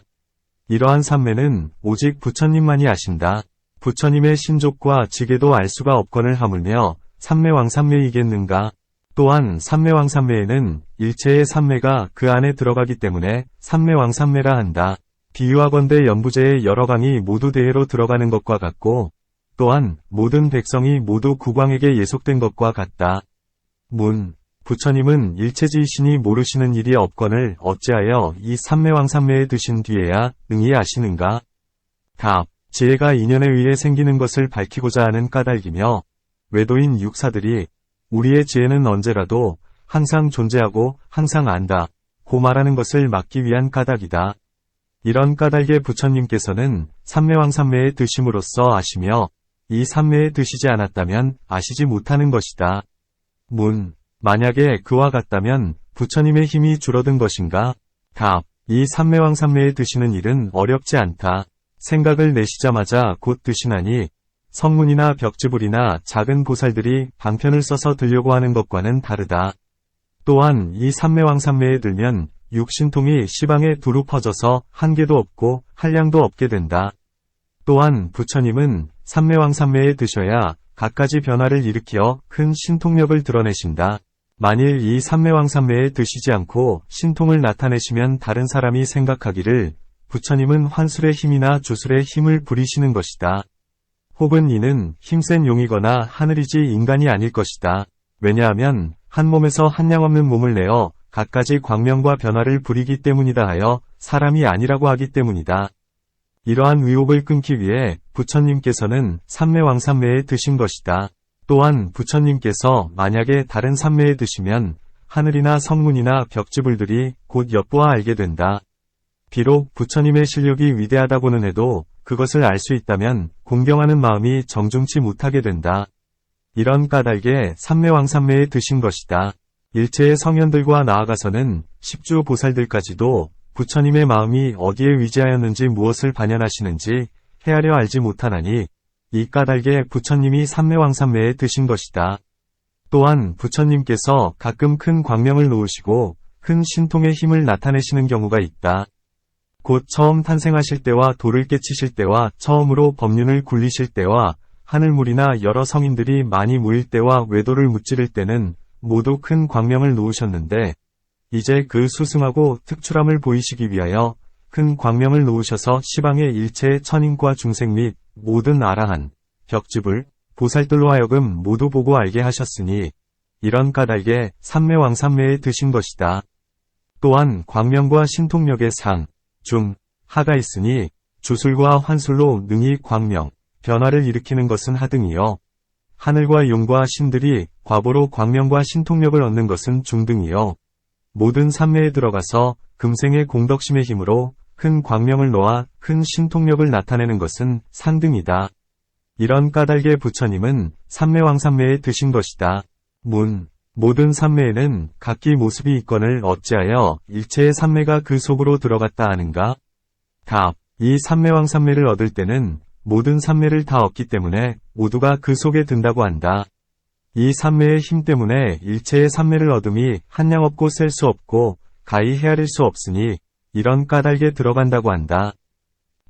이러한 삼매는 오직 부처님만이 아신다. 부처님의 신족과 지계도 알 수가 없거늘 하물며 삼매왕삼매이겠는가. 또한 삼매왕삼매에는 일체의 삼매가 그 안에 들어가기 때문에 삼매왕삼매라 한다. 비유하건대 연부제의 여러 강이 모두 대해로 들어가는 것과 같고 또한 모든 백성이 모두 국왕에게 예속된 것과 같다. 문. 부처님은 일체지이시니 모르시는 일이 없거늘 어찌하여 이 삼매왕삼매에 드신 뒤에야 능히 아시는가? 답. 지혜가 인연에 의해 생기는 것을 밝히고자 하는 까닭이며 외도인 육사들이 우리의 지혜는 언제라도 항상 존재하고 항상 안다 고 말하는 것을 막기 위한 까닭이다. 이런 까닭에 부처님께서는 삼매왕삼매에 드심으로써 아시며 이 삼매에 드시지 않았다면 아시지 못하는 것이다. 문. 만약에 그와 같다면 부처님의 힘이 줄어든 것인가? 답. 이 삼매왕삼매에 드시는 일은 어렵지 않다. 생각을 내시자마자 곧 드시나니 성문이나 벽지불이나 작은 보살들이 방편을 써서 들려고 하는 것과는 다르다. 또한 이 삼매왕삼매에 들면 육신통이 시방에 두루 퍼져서 한계도 없고 한량도 없게 된다. 또한 부처님은 삼매왕삼매에 드셔야 갖가지 변화를 일으켜 큰 신통력을 드러내신다. 만일 이 삼매왕삼매에 드시지 않고 신통을 나타내시면 다른 사람이 생각하기를 부처님은 환술의 힘이나 주술의 힘을 부리시는 것이다. 혹은 이는 힘센 용이거나 하늘이지 인간이 아닐 것이다. 왜냐하면 한 몸에서 한량 없는 몸을 내어 갖가지 광명과 변화를 부리기 때문이다 하여 사람이 아니라고 하기 때문이다. 이러한 의혹을 끊기 위해 부처님께서는 삼매왕삼매에 드신 것이다. 또한 부처님께서 만약에 다른 삼매에 드시면 하늘이나 성문이나 벽지불들이 곧 엿보아 알게 된다. 비록 부처님의 실력이 위대하다고는 해도 그것을 알 수 있다면 공경하는 마음이 정중치 못하게 된다. 이런 까닭에 삼매왕삼매에 드신 것이다. 일체의 성현들과 나아가서는 십주 보살들까지도 부처님의 마음이 어디에 위지하였는지 무엇을 반연하시는지 헤아려 알지 못하나니 이 까닭에 부처님이 삼매왕삼매에 드신 것이다. 또한 부처님께서 가끔 큰 광명을 놓으시고 큰 신통의 힘을 나타내시는 경우가 있다. 곧 처음 탄생하실 때와 돌을 깨치실 때와 처음으로 법륜을 굴리실 때와 하늘물이나 여러 성인들이 많이 모일 때와 외도를 무찌를 때는 모두 큰 광명을 놓으셨는데 이제 그 수승하고 특출함을 보이시기 위하여 큰 광명을 놓으셔서 시방의 일체의 천인과 중생 및 모든 아라한, 벽지불, 보살들로 하여금 모두 보고 알게 하셨으니 이런 까닭에 삼매왕삼매에 드신 것이다. 또한 광명과 신통력의 상, 중, 하가 있으니 주술과 환술로 능히 광명, 변화를 일으키는 것은 하등이요. 하늘과 용과 신들이 과보로 광명과 신통력을 얻는 것은 중등이요. 모든 삼매에 들어가서 금생의 공덕심의 힘으로 큰 광명을 놓아 큰 신통력을 나타내는 것은 상등이다. 이런 까닭에 부처님은 삼매왕삼매에 드신 것이다. 문. 모든 삼매에는 각기 모습이 있거늘 어찌하여 일체의 삼매가 그 속으로 들어갔다 하는가? 답. 이 삼매왕삼매를 얻을 때는 모든 삼매를 다 얻기 때문에 모두가 그 속에 든다고 한다. 이 삼매의 힘 때문에 일체의 삼매를 얻음이 한량 없고 셀 수 없고 가히 헤아릴 수 없으니 이런 까닭에 들어간다고 한다.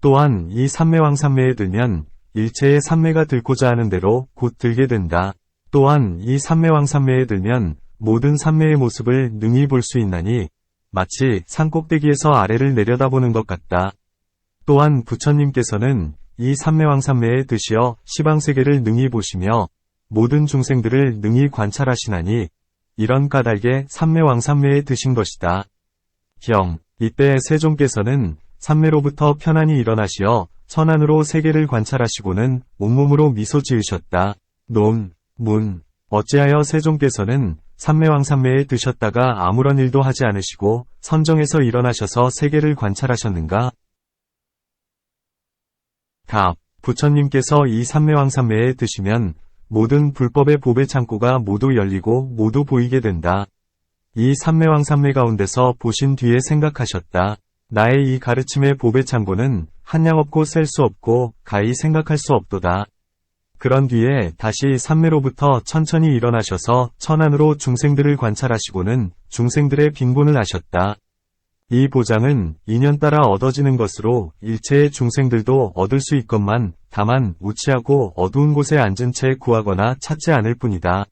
또한 이 삼매왕삼매에 들면 일체의 삼매가 들고자 하는 대로 곧 들게 된다. 또한 이 삼매왕삼매에 들면 모든 삼매의 모습을 능히 볼 수 있나니 마치 산꼭대기에서 아래를 내려다보는 것 같다. 또한 부처님께서는 이 삼매왕삼매에 드시어 시방세계를 능히 보시며 모든 중생들을 능히 관찰하시나니 이런 까닭에 삼매왕삼매에 드신 것이다. 경. 이때 세종께서는 삼매로부터 편안히 일어나시어 천안으로 세계를 관찰하시고는 온몸으로 미소 지으셨다. 논. 문. 어찌하여 세종께서는 삼매왕삼매에 드셨다가 아무런 일도 하지 않으시고 선정에서 일어나셔서 세계를 관찰하셨는가? 답. 부처님께서 이 삼매왕삼매에 드시면 모든 불법의 보배 창고가 모두 열리고 모두 보이게 된다. 이 삼매왕삼매 가운데서 보신 뒤에 생각하셨다. 나의 이 가르침의 보배 창고는 한량 없고 셀 수 없고 가히 생각할 수 없도다. 그런 뒤에 다시 삼매로부터 천천히 일어나셔서 천안으로 중생들을 관찰하시고는 중생들의 빈곤을 아셨다. 이 보장은 인연 따라 얻어지는 것으로 일체의 중생들도 얻을 수 있건만 다만 우치하고 어두운 곳에 앉은 채 구하거나 찾지 않을 뿐이다.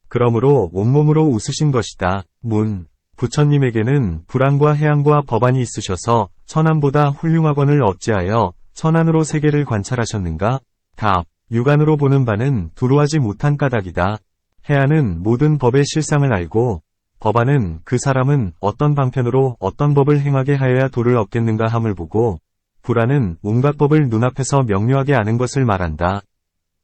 그러므로 온몸으로 웃으신 것이다. 문. 부처님에게는 불안과 해안과 법안이 있으셔서 천안보다 훌륭하거늘 어찌하여 천안으로 세계를 관찰하셨는가? 답. 육안으로 보는 바는 두루하지 못한 까닭이다. 해안은 모든 법의 실상을 알고 법안은 그 사람은 어떤 방편으로 어떤 법을 행하게 하여야 도를 얻겠는가 함을 보고 불안은 온갖 법을 눈앞에서 명료하게 아는 것을 말한다.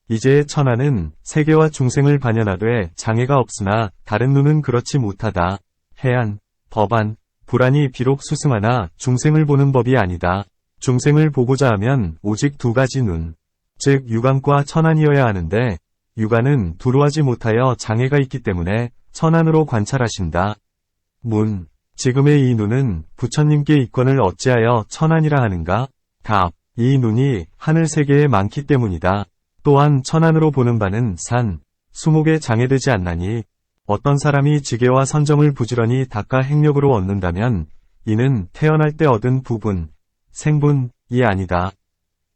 이제 천안은 세계와 중생을 반연하되 장애가 없으나 다른 눈은 그렇지 못하다. 해안, 법안, 불안이 비록 수승하나 중생을 보는 법이 아니다. 중생을 보고자 하면 오직 두 가지 눈, 즉 육안과 천안이어야 하는데 육안은 두루하지 못하여 장애가 있기 때문에 천안으로 관찰하신다. 문. 지금의 이 눈은 부처님께 이권을 어찌하여 천안이라 하는가? 답. 이 눈이 하늘 세계에 많기 때문이다. 또한 천안으로 보는 바는 산, 수목에 장애되지 않나니 어떤 사람이 지게와 선정을 부지런히 닦아 행력으로 얻는다면 이는 태어날 때 얻은 부분, 생분이 아니다.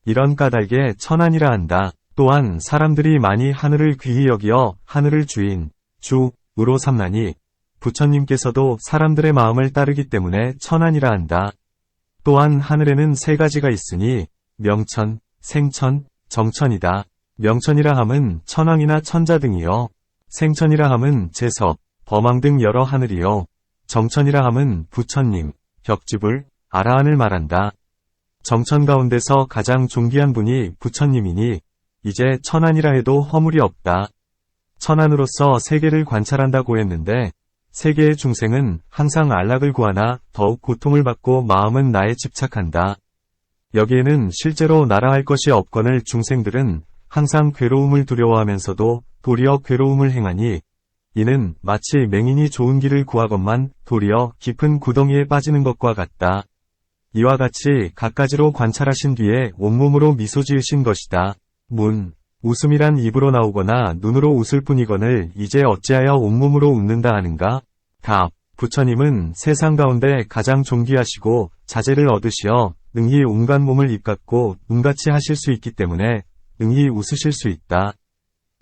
이런 까닭에 천안이라 한다. 또한 사람들이 많이 하늘을 귀히 여기어 하늘을 주인, 주으로 삼나니 부처님께서도 사람들의 마음을 따르기 때문에 천안이라 한다. 또한 하늘에는 세 가지가 있으니 명천, 생천, 정천이다. 명천이라 함은 천왕이나 천자 등이요. 생천이라 함은 제섭, 범왕 등 여러 하늘이요. 정천이라 함은 부처님, 벽지불, 아라한을 말한다. 정천 가운데서 가장 존귀한 분이 부처님이니 이제 천안이라 해도 허물이 없다. 천안으로서 세계를 관찰한다고 했는데 세계의 중생은 항상 안락을 구하나 더욱 고통을 받고 마음은 나에 집착한다. 여기에는 실제로 나라 할 것이 없거늘 중생들은 항상 괴로움을 두려워하면서도 도리어 괴로움을 행하니 이는 마치 맹인이 좋은 길을 구하건만 도리어 깊은 구덩이에 빠지는 것과 같다. 이와 같이 갖가지로 관찰하신 뒤에 온몸으로 미소 지으신 것이다. 문. 웃음이란 입으로 나오거나 눈으로 웃을 뿐이거늘 이제 어찌하여 온몸으로 웃는다 하는가? 답. 부처님은 세상 가운데 가장 존귀하시고 자재를 얻으시어 능히 온갖 몸을 입갖고 눈같이 하실 수 있기 때문에 능히 웃으실 수 있다.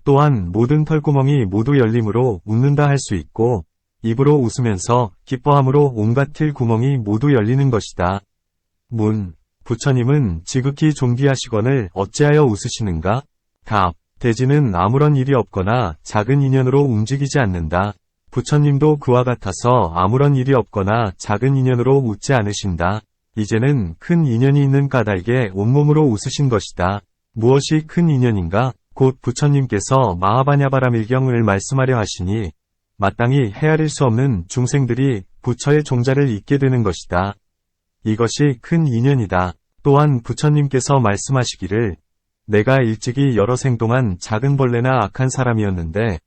또한 모든 털구멍이 모두 열림으로 웃는다 할 수 있고 입으로 웃으면서 기뻐함으로 온갖 틸 구멍이 모두 열리는 것이다. 문. 부처님은 지극히 존귀하시거늘 어찌하여 웃으시는가? 답. 대지는 아무런 일이 없거나 작은 인연으로 움직이지 않는다. 부처님도 그와 같아서 아무런 일이 없거나 작은 인연으로 웃지 않으신다. 이제는 큰 인연이 있는 까닭에 온몸으로 웃으신 것이다. 무엇이 큰 인연인가? 곧 부처님께서 마하바냐바라밀경을 말씀하려 하시니 마땅히 헤아릴 수 없는 중생들이 부처의 종자를 잊게 되는 것이다. 이것이 큰 인연이다. 또한 부처님께서 말씀하시기를 내가 일찍이 여러 생 동안 작은 벌레나 악한 사람이었는데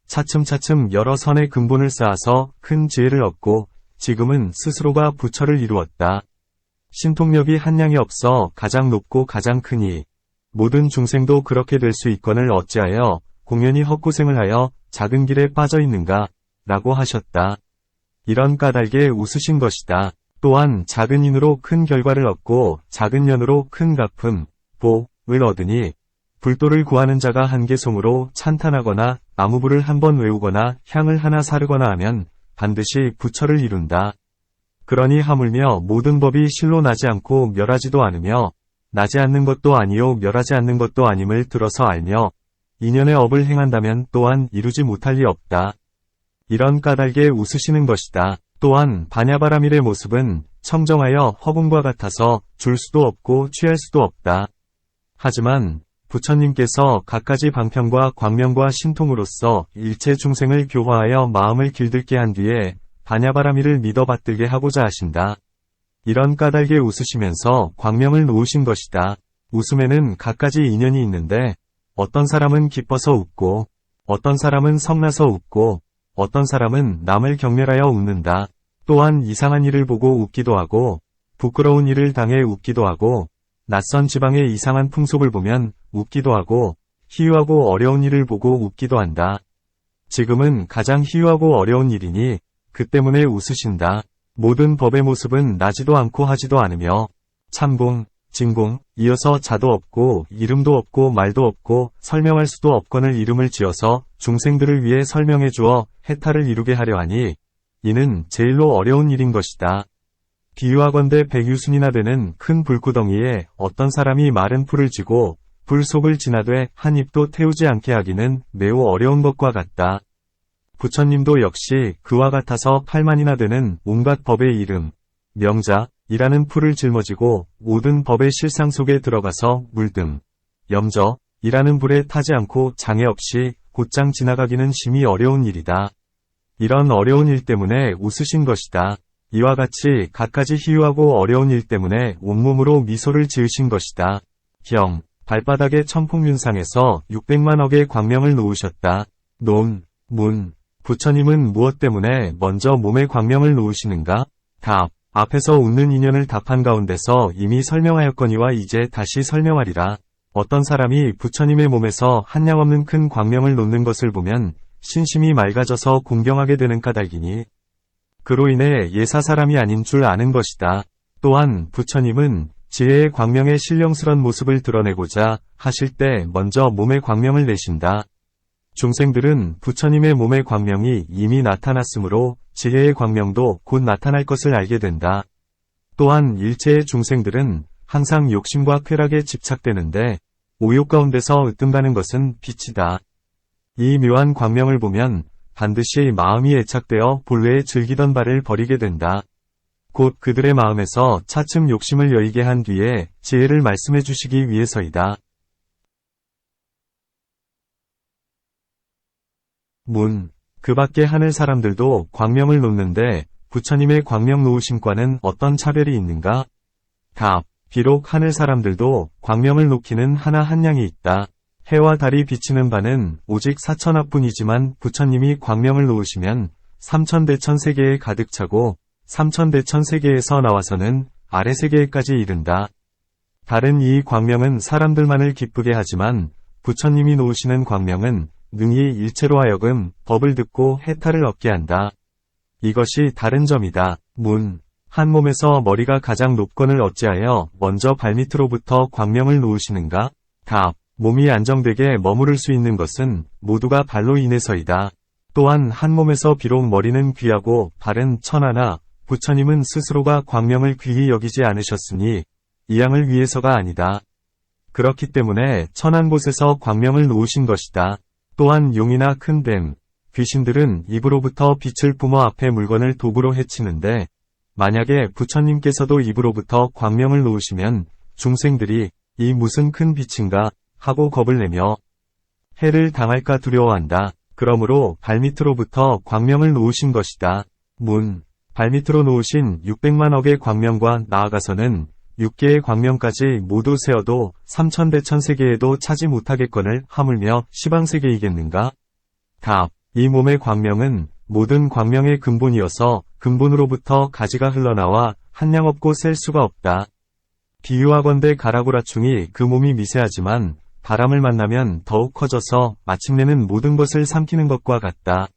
차츰차츰 여러 선의 근본을 쌓아서 큰 지혜를 얻고 지금은 스스로가 부처를 이루었다. 신통력이 한량이 없어 가장 높고 가장 크니 모든 중생도 그렇게 될 수 있거늘 어찌하여 공연히 헛고생을 하여 작은 길에 빠져 있는가? 라고 하셨다. 이런 까닭에 웃으신 것이다. 또한 작은 인으로 큰 결과를 얻고 작은 년으로 큰 갚음, 복을 얻으니 불도를 구하는 자가 한 개송으로 찬탄하거나 나무불을 한 번 외우거나 향을 하나 사르거나 하면 반드시 부처를 이룬다. 그러니 하물며 모든 법이 실로 나지 않고 멸하지도 않으며 나지 않는 것도 아니요 멸하지 않는 것도 아님을 들어서 알며 인연의 업을 행한다면 또한 이루지 못할 리 없다. 이런 까닭에 웃으시는 것이다. 또한 바냐바라밀의 모습은 청정하여 허공과 같아서 줄 수도 없고 취할 수도 없다. 하지만 부처님께서 갖가지 방편과 광명과 신통으로써 일체 중생을 교화하여 마음을 길들게 한 뒤에 바냐바라밀을 믿어 받들게 하고자 하신다. 이런 까닭에 웃으시면서 광명을 놓으신 것이다. 웃음에는 갖가지 인연이 있는데 어떤 사람은 기뻐서 웃고 어떤 사람은 성나서 웃고 어떤 사람은 남을 경멸하여 웃는다. 또한 이상한 일을 보고 웃기도 하고, 부끄러운 일을 당해 웃기도 하고, 낯선 지방의 이상한 풍속을 보면 웃기도 하고, 희유하고 어려운 일을 보고 웃기도 한다. 지금은 가장 희유하고 어려운 일이니 그 때문에 웃으신다. 모든 법의 모습은 나지도 않고 하지도 않으며 참공, 진공, 이어서 자도 없고 이름도 없고 말도 없고 설명할 수도 없거늘 이름을 지어서 중생들을 위해 설명해 주어 해탈을 이루게 하려 하니 이는 제일로 어려운 일인 것이다. 비유하건대 백유순이나 되는 큰 불구덩이에 어떤 사람이 마른 풀을 쥐고 불 속을 지나되 한 입도 태우지 않게 하기는 매우 어려운 것과 같다. 부처님도 역시 그와 같아서 8만이나 되는 온갖 법의 이름, 명자이라는 풀을 짊어지고 모든 법의 실상 속에 들어가서 물등, 염저이라는 불에 타지 않고 장애 없이 곧장 지나가기는 심히 어려운 일이다. 이런 어려운 일 때문에 웃으신 것이다. 이와 같이 갖가지 희유하고 어려운 일 때문에 온몸으로 미소를 지으신 것이다. 경, 발바닥의 천풍윤상에서 600만억의 광명을 놓으셨다. 논, 문, 부처님은 무엇 때문에 먼저 몸에 광명을 놓으시는가? 답, 앞에서 웃는 인연을 답한 가운데서 이미 설명하였거니와 이제 다시 설명하리라. 어떤 사람이 부처님의 몸에서 한량없는 큰 광명을 놓는 것을 보면 신심이 맑아져서 공경하게 되는 까닭이니 그로 인해 예사 사람이 아닌 줄 아는 것이다. 또한 부처님은 지혜의 광명의 신령스런 모습을 드러내고자 하실 때 먼저 몸에 광명을 내신다. 중생들은 부처님의 몸의 광명이 이미 나타났으므로 지혜의 광명도 곧 나타날 것을 알게 된다. 또한 일체의 중생들은 항상 욕심과 쾌락에 집착되는데 오욕 가운데서 으뜸가는 것은 빛이다. 이 묘한 광명을 보면 반드시 마음이 애착되어 본래에 즐기던 바를 버리게 된다. 곧 그들의 마음에서 차츰 욕심을 여의게 한 뒤에 지혜를 말씀해 주시기 위해서이다. 문, 그 밖에 하늘 사람들도 광명을 놓는데 부처님의 광명 놓으심과는 어떤 차별이 있는가? 답, 비록 하늘 사람들도 광명을 놓기는 하나 한량이 있다. 해와 달이 비치는 바는 오직 사천합뿐이지만 부처님이 광명을 놓으시면 삼천대천 세계에 가득 차고 삼천대천 세계에서 나와서는 아래 세계에까지 이른다. 다른 이 광명은 사람들만을 기쁘게 하지만 부처님이 놓으시는 광명은 능히 일체로 하여금 법을 듣고 해탈을 얻게 한다. 이것이 다른 점이다. 문, 한 몸에서 머리가 가장 높거늘 어찌하여 먼저 발밑으로부터 광명을 놓으시는가? 답, 몸이 안정되게 머무를 수 있는 것은 모두가 발로 인해서이다. 또한 한 몸에서 비록 머리는 귀하고 발은 천하나 부처님은 스스로가 광명을 귀히 여기지 않으셨으니 이양을 위해서가 아니다. 그렇기 때문에 천한 곳에서 광명을 놓으신 것이다. 또한 용이나 큰 뱀, 귀신들은 입으로부터 빛을 뿜어 앞에 물건을 도구로 해치는데 만약에 부처님께서도 입으로부터 광명을 놓으시면 중생들이 이 무슨 큰 빛인가 하고 겁을 내며 해를 당할까 두려워한다. 그러므로 발밑으로부터 광명을 놓으신 것이다. 문, 발밑으로 놓으신 600만억의 광명과 나아가서는 6개의 광명까지 모두 세어도 삼천대천세계에도 차지 못하겠거늘 하물며 시방세계이겠는가? 답, 이 몸의 광명은 모든 광명의 근본이어서 근본으로부터 가지가 흘러나와 한량없고 셀 수가 없다. 비유하건대 가라구라충이 그 몸이 미세하지만 바람을 만나면 더욱 커져서 마침내는 모든 것을 삼키는 것과 같다.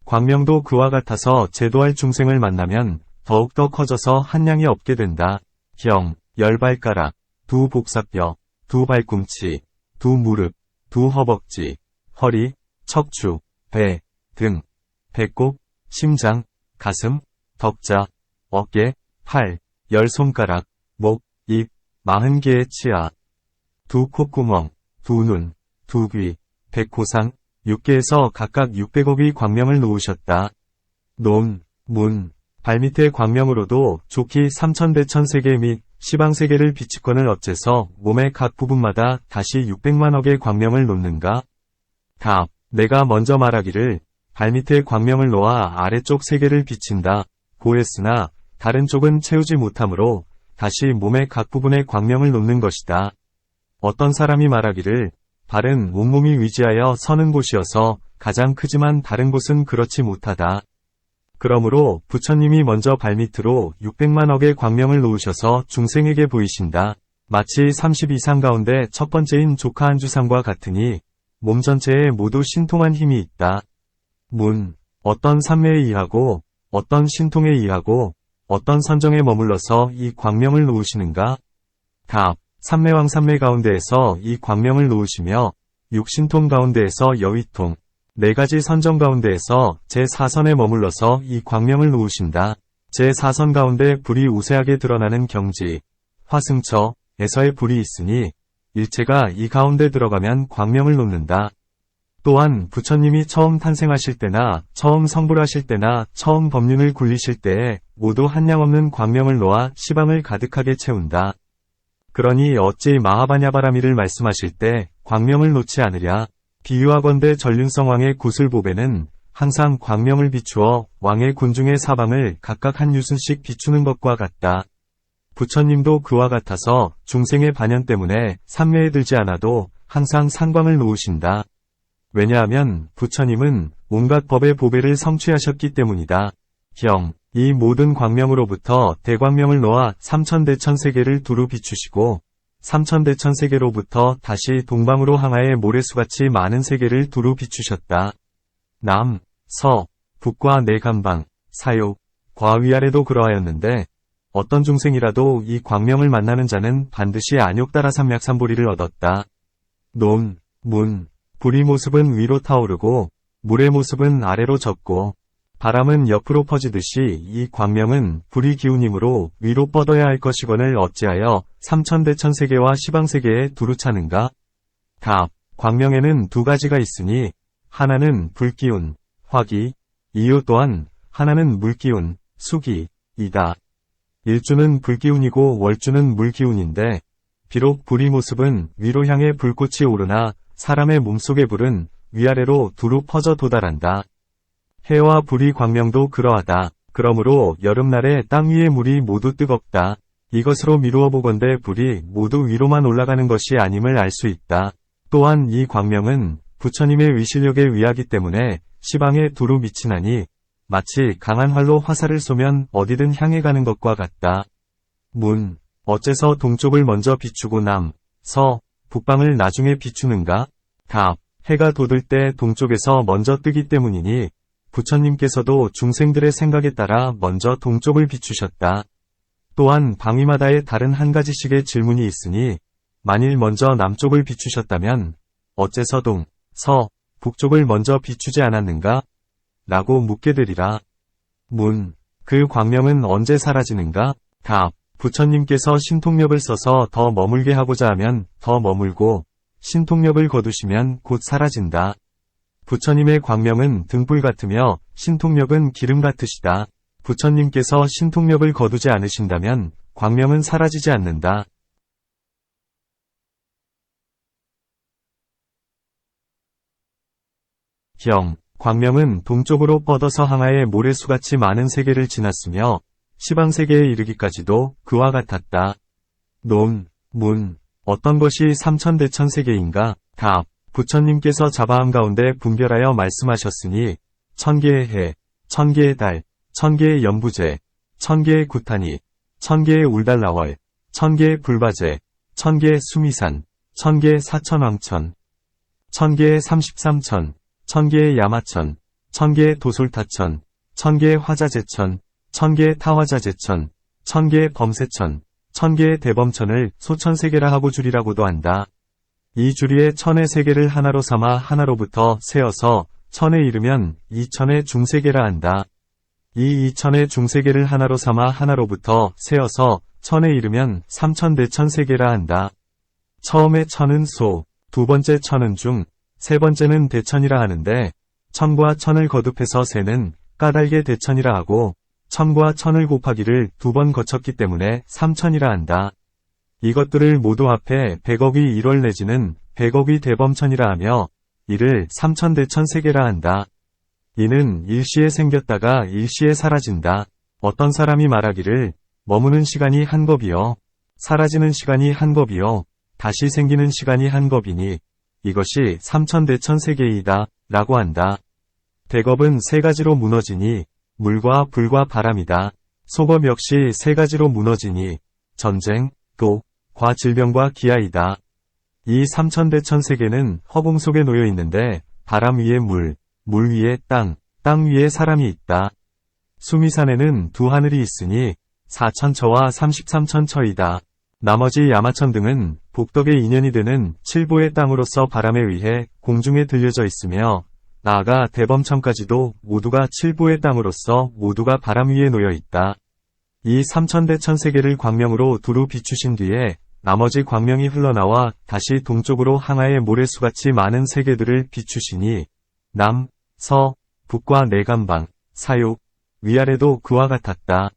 광명도 그와 같아서 제도할 중생을 만나면 더욱더 커져서 한량이 없게 된다. 경, 10발가락, 2복사뼈, 2발꿈치, 2무릎, 2허벅지, 허리, 척추, 배, 등, 배꼽, 심장, 가슴, 덕자, 어깨, 팔, 10손가락, 목, 입, 40개의 치아, 2 콧구멍, 2 눈, 2 귀, 100호상, 6개에서 각각 600억의 광명을 놓으셨다. 논, 문, 발밑의 광명으로도 좋기 삼천대천세계 및 시방세계를 비치건을 어째서 몸의 각 부분마다 다시 600만억의 광명을 놓는가? 답, 내가 먼저 말하기를 발밑의 광명을 놓아 아래쪽 세계를 비친다 고했으나 다른 쪽은 채우지 못하므로 다시 몸의 각 부분에 광명을 놓는 것이다. 어떤 사람이 말하기를 발은 온몸이 위지하여 서는 곳이어서 가장 크지만 다른 곳은 그렇지 못하다. 그러므로 부처님이 먼저 발밑으로 600만억의 광명을 놓으셔서 중생에게 보이신다. 마치 30 이상 가운데 첫 번째인 조카 한주상과 같으니 몸 전체에 모두 신통한 힘이 있다. 문. 어떤 삼매에 의하고 어떤 신통에 의하고 어떤 선정에 머물러서 이 광명을 놓으시는가? 답. 삼매왕 삼매 가운데에서 이 광명을 놓으시며 육신통 가운데에서 여위통, 네 가지 선정 가운데에서 제4선에 머물러서 이 광명을 놓으신다. 제4선 가운데 불이 우세하게 드러나는 경지, 화승처에서의 불이 있으니 일체가 이 가운데 들어가면 광명을 놓는다. 또한 부처님이 처음 탄생하실 때나 처음 성불하실 때나 처음 법륜을 굴리실 때에 모두 한량없는 광명을 놓아 시방을 가득하게 채운다. 그러니 어찌 마하바냐바라미를 말씀하실 때 광명을 놓지 않으랴. 비유하건대 전륜성왕의 구슬보배는 항상 광명을 비추어 왕의 군중의 사방을 각각 한 유순씩 비추는 것과 같다. 부처님도 그와 같아서 중생의 반연 때문에 삼매에 들지 않아도 항상 상광을 놓으신다. 왜냐하면 부처님은 온갖 법의 보배를 성취하셨기 때문이다. 경. 이 모든 광명으로부터 대광명을 놓아 삼천대천세계를 두루 비추시고 삼천대천세계로부터 다시 동방으로 항하의 모래수같이 많은 세계를 두루 비추셨다. 남, 서, 북과 내간방, 사욕, 과 위아래도 그러하였는데 어떤 중생이라도 이 광명을 만나는 자는 반드시 안욕따라 삼맥삼보리를 얻었다. 논, 문, 불의 모습은 위로 타오르고 물의 모습은 아래로 젖고 바람은 옆으로 퍼지듯이 이 광명은 불의 기운이므로 위로 뻗어야 할 것이거늘 어찌하여 삼천대천세계와 시방세계에 두루 차는가? 답. 광명에는 두 가지가 있으니 하나는 불기운, 화기, 이유 또한 하나는 물기운, 수기, 이다. 일주는 불기운이고 월주는 물기운인데 비록 불의 모습은 위로 향해 불꽃이 오르나 사람의 몸속의 불은 위아래로 두루 퍼져 도달한다. 해와 불의 광명도 그러하다. 그러므로 여름날에 땅 위의 물이 모두 뜨겁다. 이것으로 미루어 보건대 불이 모두 위로만 올라가는 것이 아님을 알 수 있다. 또한 이 광명은 부처님의 위실력에 의하기 때문에 시방에 두루 미치나니 마치 강한 활로 화살을 쏘면 어디든 향해 가는 것과 같다. 문. 어째서 동쪽을 먼저 비추고 남, 서, 북방을 나중에 비추는가? 답. 해가 돋을 때 동쪽에서 먼저 뜨기 때문이니 부처님께서도 중생들의 생각에 따라 먼저 동쪽을 비추셨다. 또한 방위마다의 다른 한 가지씩의 질문이 있으니 만일 먼저 남쪽을 비추셨다면 어째서 동, 서, 북쪽을 먼저 비추지 않았는가? 라고 묻게 되리라. 문. 그 광명은 언제 사라지는가? 답. 부처님께서 신통력을 써서 더 머물게 하고자 하면 더 머물고 신통력을 거두시면 곧 사라진다. 부처님의 광명은 등불 같으며 신통력은 기름 같으시다. 부처님께서 신통력을 거두지 않으신다면 광명은 사라지지 않는다. 경. 광명은 동쪽으로 뻗어서 항하의 모래수같이 많은 세계를 지났으며 시방세계에 이르기까지도 그와 같았다. 논, 문. 어떤 것이 삼천대천세계인가? 답. 부처님께서 자바함 가운데 분별하여 말씀하셨으니 1000개의 해, 1000개의 달, 1000개의 연부제, 1000개의 구타니, 1000개의 울달라월, 1000개의 불바제, 1000개의 수미산, 1000개의 사천왕천, 1000개의 33천, 1000개의 야마천, 1000개의 도솔타천, 1000개의 화자제천, 1000개의 타화자제천, 1000개의 범세천, 1000개의 대범천을 소천세계라 하고 줄이라고도 한다. 이 줄이의 천의 세계를 하나로 삼아 하나로부터 세어서 천에 이르면 이천의 중세계라 한다. 이 이천의 중세계를 하나로 삼아 하나로부터 세어서 천에 이르면 삼천대천세계라 한다. 처음의 천은 소, 두 번째 천은 중, 세 번째는 대천이라 하는데 천과 천을 거듭해서 세는 까닭의 대천이라 하고 천과 천을 곱하기를 두 번 거쳤기 때문에 삼천이라 한다. 이것들을 모두 합해 100억이 1월 내지는 100억이 대범천이라 하며 이를 삼천대천세계라 한다. 이는 일시에 생겼다가 일시에 사라진다. 어떤 사람이 말하기를 머무는 시간이 한 겁이요 사라지는 시간이 한 겁이요 다시 생기는 시간이 한 겁이니 이것이 삼천대천세계이다 라고 한다. 대겁은 세 가지로 무너지니 물과 불과 바람이다. 속업 역시 세 가지로 무너지니 전쟁, 도, 과 질병과 기아이다. 이 삼천대천세계는 허공 속에 놓여 있는데 바람 위에 물, 물 위에 땅, 땅 위에 사람이 있다. 수미산에는 두 하늘이 있으니 4천처와 33천처이다. 나머지 야마천 등은 복덕의 인연이 되는 칠보의 땅으로서 바람에 의해 공중에 들려져 있으며 나아가 대범천까지도 모두가 칠보의 땅으로서 모두가 바람 위에 놓여 있다. 이 삼천대천세계를 광명으로 두루 비추신 뒤에 나머지 광명이 흘러나와 다시 동쪽으로 항아의 모래수같이 많은 세계들을 비추시니 남, 서, 북과 내간방, 사육, 위아래도 그와 같았다.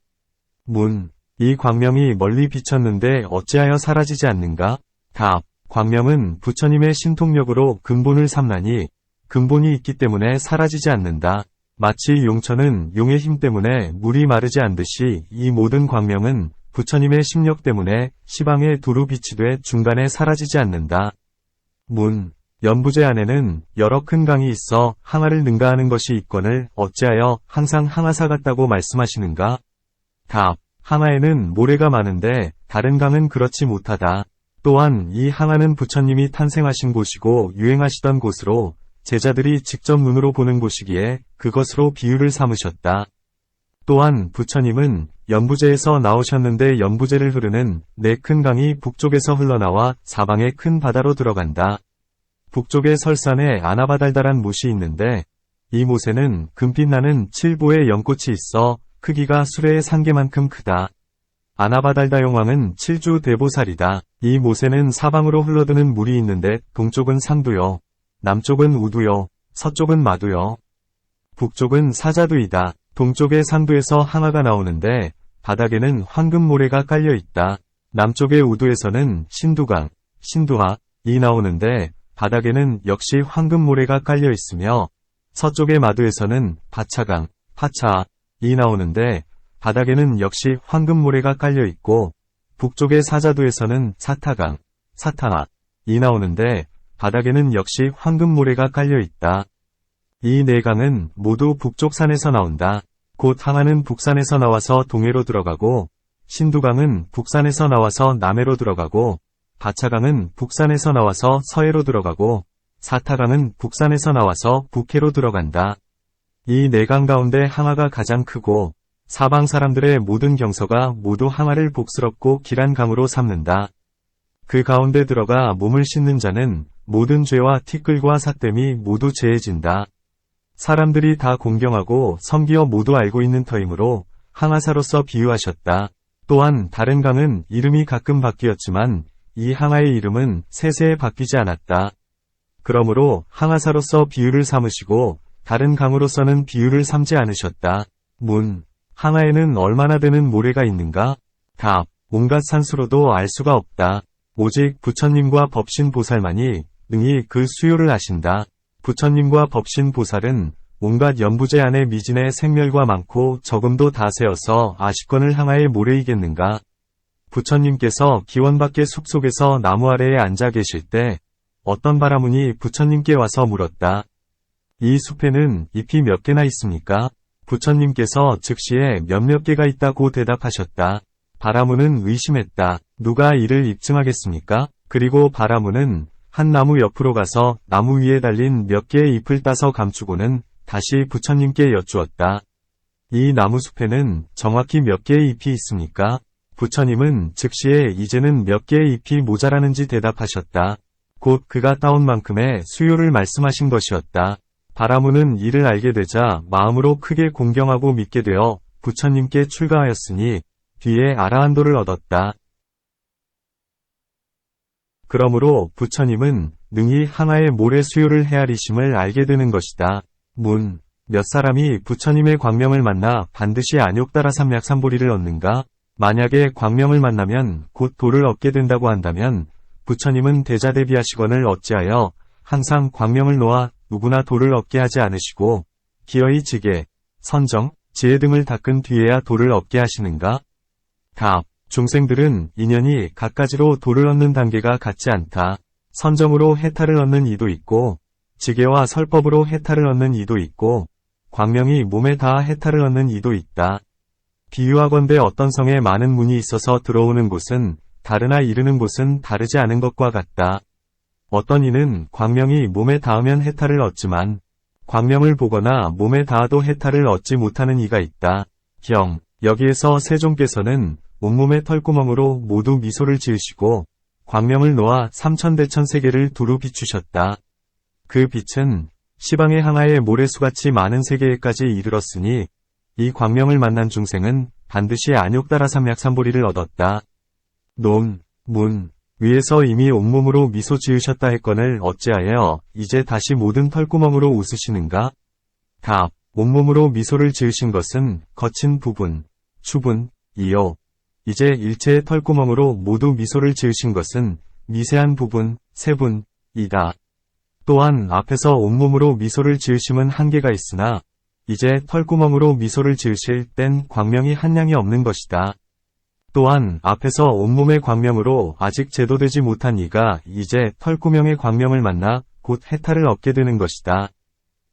문, 이 광명이 멀리 비쳤는데 어찌하여 사라지지 않는가? 답, 광명은 부처님의 신통력으로 근본을 삼나니 근본이 있기 때문에 사라지지 않는다. 마치 용천은 용의 힘 때문에 물이 마르지 않듯이 이 모든 광명은 부처님의 심력 때문에 시방에 두루 비치되 중간에 사라지지 않는다. 문, 연부제 안에는 여러 큰 강이 있어 항아를 능가하는 것이 있거늘 어찌하여 항상 항아사 같다고 말씀하시는가? 답, 항아에는 모래가 많은데 다른 강은 그렇지 못하다. 또한 이 항아는 부처님이 탄생하신 곳이고 유행하시던 곳으로 제자들이 직접 눈으로 보는 곳이기에 그것으로 비유를 삼으셨다. 또한 부처님은 연부제에서 나오셨는데 연부제를 흐르는 네 큰 강이 북쪽에서 흘러나와 사방의 큰 바다로 들어간다. 북쪽의 설산에 아나바달달한 못이 있는데 이 못에는 금빛 나는 칠보의 연꽃이 있어 크기가 수레의 상계만큼 크다. 아나바달다용왕은 칠주 대보살이다. 이 못에는 사방으로 흘러드는 물이 있는데 동쪽은 상두요, 남쪽은 우두요, 서쪽은 마두요, 북쪽은 사자두이다. 동쪽의 상두에서 항아가 나오는데 바닥에는 황금모래가 깔려 있다. 남쪽의 우두에서는 신두강, 신두하, 이 나오는데 바닥에는 역시 황금모래가 깔려 있으며 서쪽의 마두에서는 파차강, 파차, 이 나오는데 바닥에는 역시 황금모래가 깔려 있고 북쪽의 사자두에서는 사타강, 사타하, 이 나오는데 바닥에는 역시 황금모래가 깔려 있다. 이 네 강은 모두 북쪽 산에서 나온다. 곧 항아는 북산에서 나와서 동해로 들어가고 신두강은 북산에서 나와서 남해로 들어가고 바차강은 북산에서 나와서 서해로 들어가고 사타강은 북산에서 나와서 북해로 들어간다. 이 네 강 가운데 항아가 가장 크고 사방 사람들의 모든 경서가 모두 항아를 복스럽고 길한 강으로 삼는다. 그 가운데 들어가 몸을 씻는 자는 모든 죄와 티끌과 삿됨이 모두 제해진다. 사람들이 다 공경하고 섬기어 모두 알고 있는 터이므로 항아사로서 비유하셨다. 또한 다른 강은 이름이 가끔 바뀌었지만 이 항아의 이름은 세세에 바뀌지 않았다. 그러므로 항아사로서 비유를 삼으시고 다른 강으로서는 비유를 삼지 않으셨다. 문, 항아에는 얼마나 되는 모래가 있는가? 답, 온갖 산수로도 알 수가 없다. 오직 부처님과 법신보살만이 능히 그 수요를 아신다. 부처님과 법신보살은 온갖 연부제 안에 미진의 생멸과 많고 적음도 다 세어서 아시건을 항아에 모래이겠는가? 부처님께서 기원밖의 숲속에서 나무 아래에 앉아 계실 때 어떤 바라문이 부처님께 와서 물었다. 이 숲에는 잎이 몇 개나 있습니까? 부처님께서 즉시에 몇몇 개가 있다고 대답하셨다. 바라문은 의심했다. 누가 이를 입증하겠습니까? 그리고 바라문은 한 나무 옆으로 가서 나무 위에 달린 몇 개의 잎을 따서 감추고는 다시 부처님께 여쭈었다. 이 나무숲에는 정확히 몇 개의 잎이 있습니까? 부처님은 즉시에 이제는 몇 개의 잎이 모자라는지 대답하셨다. 곧 그가 따온 만큼의 수요를 말씀하신 것이었다. 바라문은 이를 알게 되자 마음으로 크게 공경하고 믿게 되어 부처님께 출가하였으니 뒤에 아라한도를 얻었다. 그러므로 부처님은 능히 항아의 모래 수요를 헤아리심을 알게 되는 것이다. 문, 몇 사람이 부처님의 광명을 만나 반드시 안욕따라 삼약삼보리를 얻는가? 만약에 광명을 만나면 곧 도를 얻게 된다고 한다면 부처님은 대자대비하시거늘 어찌하여 항상 광명을 놓아 누구나 도를 얻게 하지 않으시고 기어이 지계, 선정, 지혜 등을 닦은 뒤에야 도를 얻게 하시는가? 답, 중생들은 인연이 갖가지로 도를 얻는 단계가 같지 않다. 선정으로 해탈을 얻는 이도 있고, 지게와 설법으로 해탈을 얻는 이도 있고, 광명이 몸에 닿아 해탈을 얻는 이도 있다. 비유하건대 어떤 성에 많은 문이 있어서 들어오는 곳은 다르나 이르는 곳은 다르지 않은 것과 같다. 어떤 이는 광명이 몸에 닿으면 해탈을 얻지만 광명을 보거나 몸에 닿아도 해탈을 얻지 못하는 이가 있다. 여기에서 세종께서는 온몸의 털구멍으로 모두 미소를 지으시고 광명을 놓아 삼천대천 세계를 두루 비추셨다. 그 빛은 시방의 항아의 모래수같이 많은 세계에까지 이르렀으니 이 광명을 만난 중생은 반드시 안욕다라삼약삼보리를 얻었다. 문, 위에서 이미 온몸으로 미소 지으셨다 했거늘 어찌하여 이제 다시 모든 털구멍으로 웃으시는가? 답, 온몸으로 미소를 지으신 것은 거친 부분, 추분이요. 이제 일체의 털구멍으로 모두 미소를 지으신 것은 미세한 부분, 세분이다. 또한 앞에서 온몸으로 미소를 지으심은 한계가 있으나 이제 털구멍으로 미소를 지으실 땐 광명이 한량이 없는 것이다. 또한 앞에서 온몸의 광명으로 아직 제도되지 못한 이가 이제 털구멍의 광명을 만나 곧 해탈을 얻게 되는 것이다.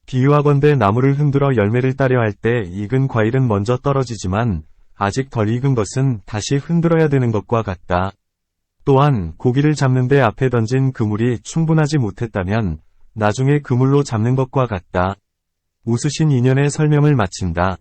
비유하건대 나무를 흔들어 열매를 따려 할 때 익은 과일은 먼저 떨어지지만 아직 덜 익은 것은 다시 흔들어야 되는 것과 같다. 또한 고기를 잡는데 앞에 던진 그물이 충분하지 못했다면 나중에 그물로 잡는 것과 같다. 웃으신 인연의 설명을 마친다.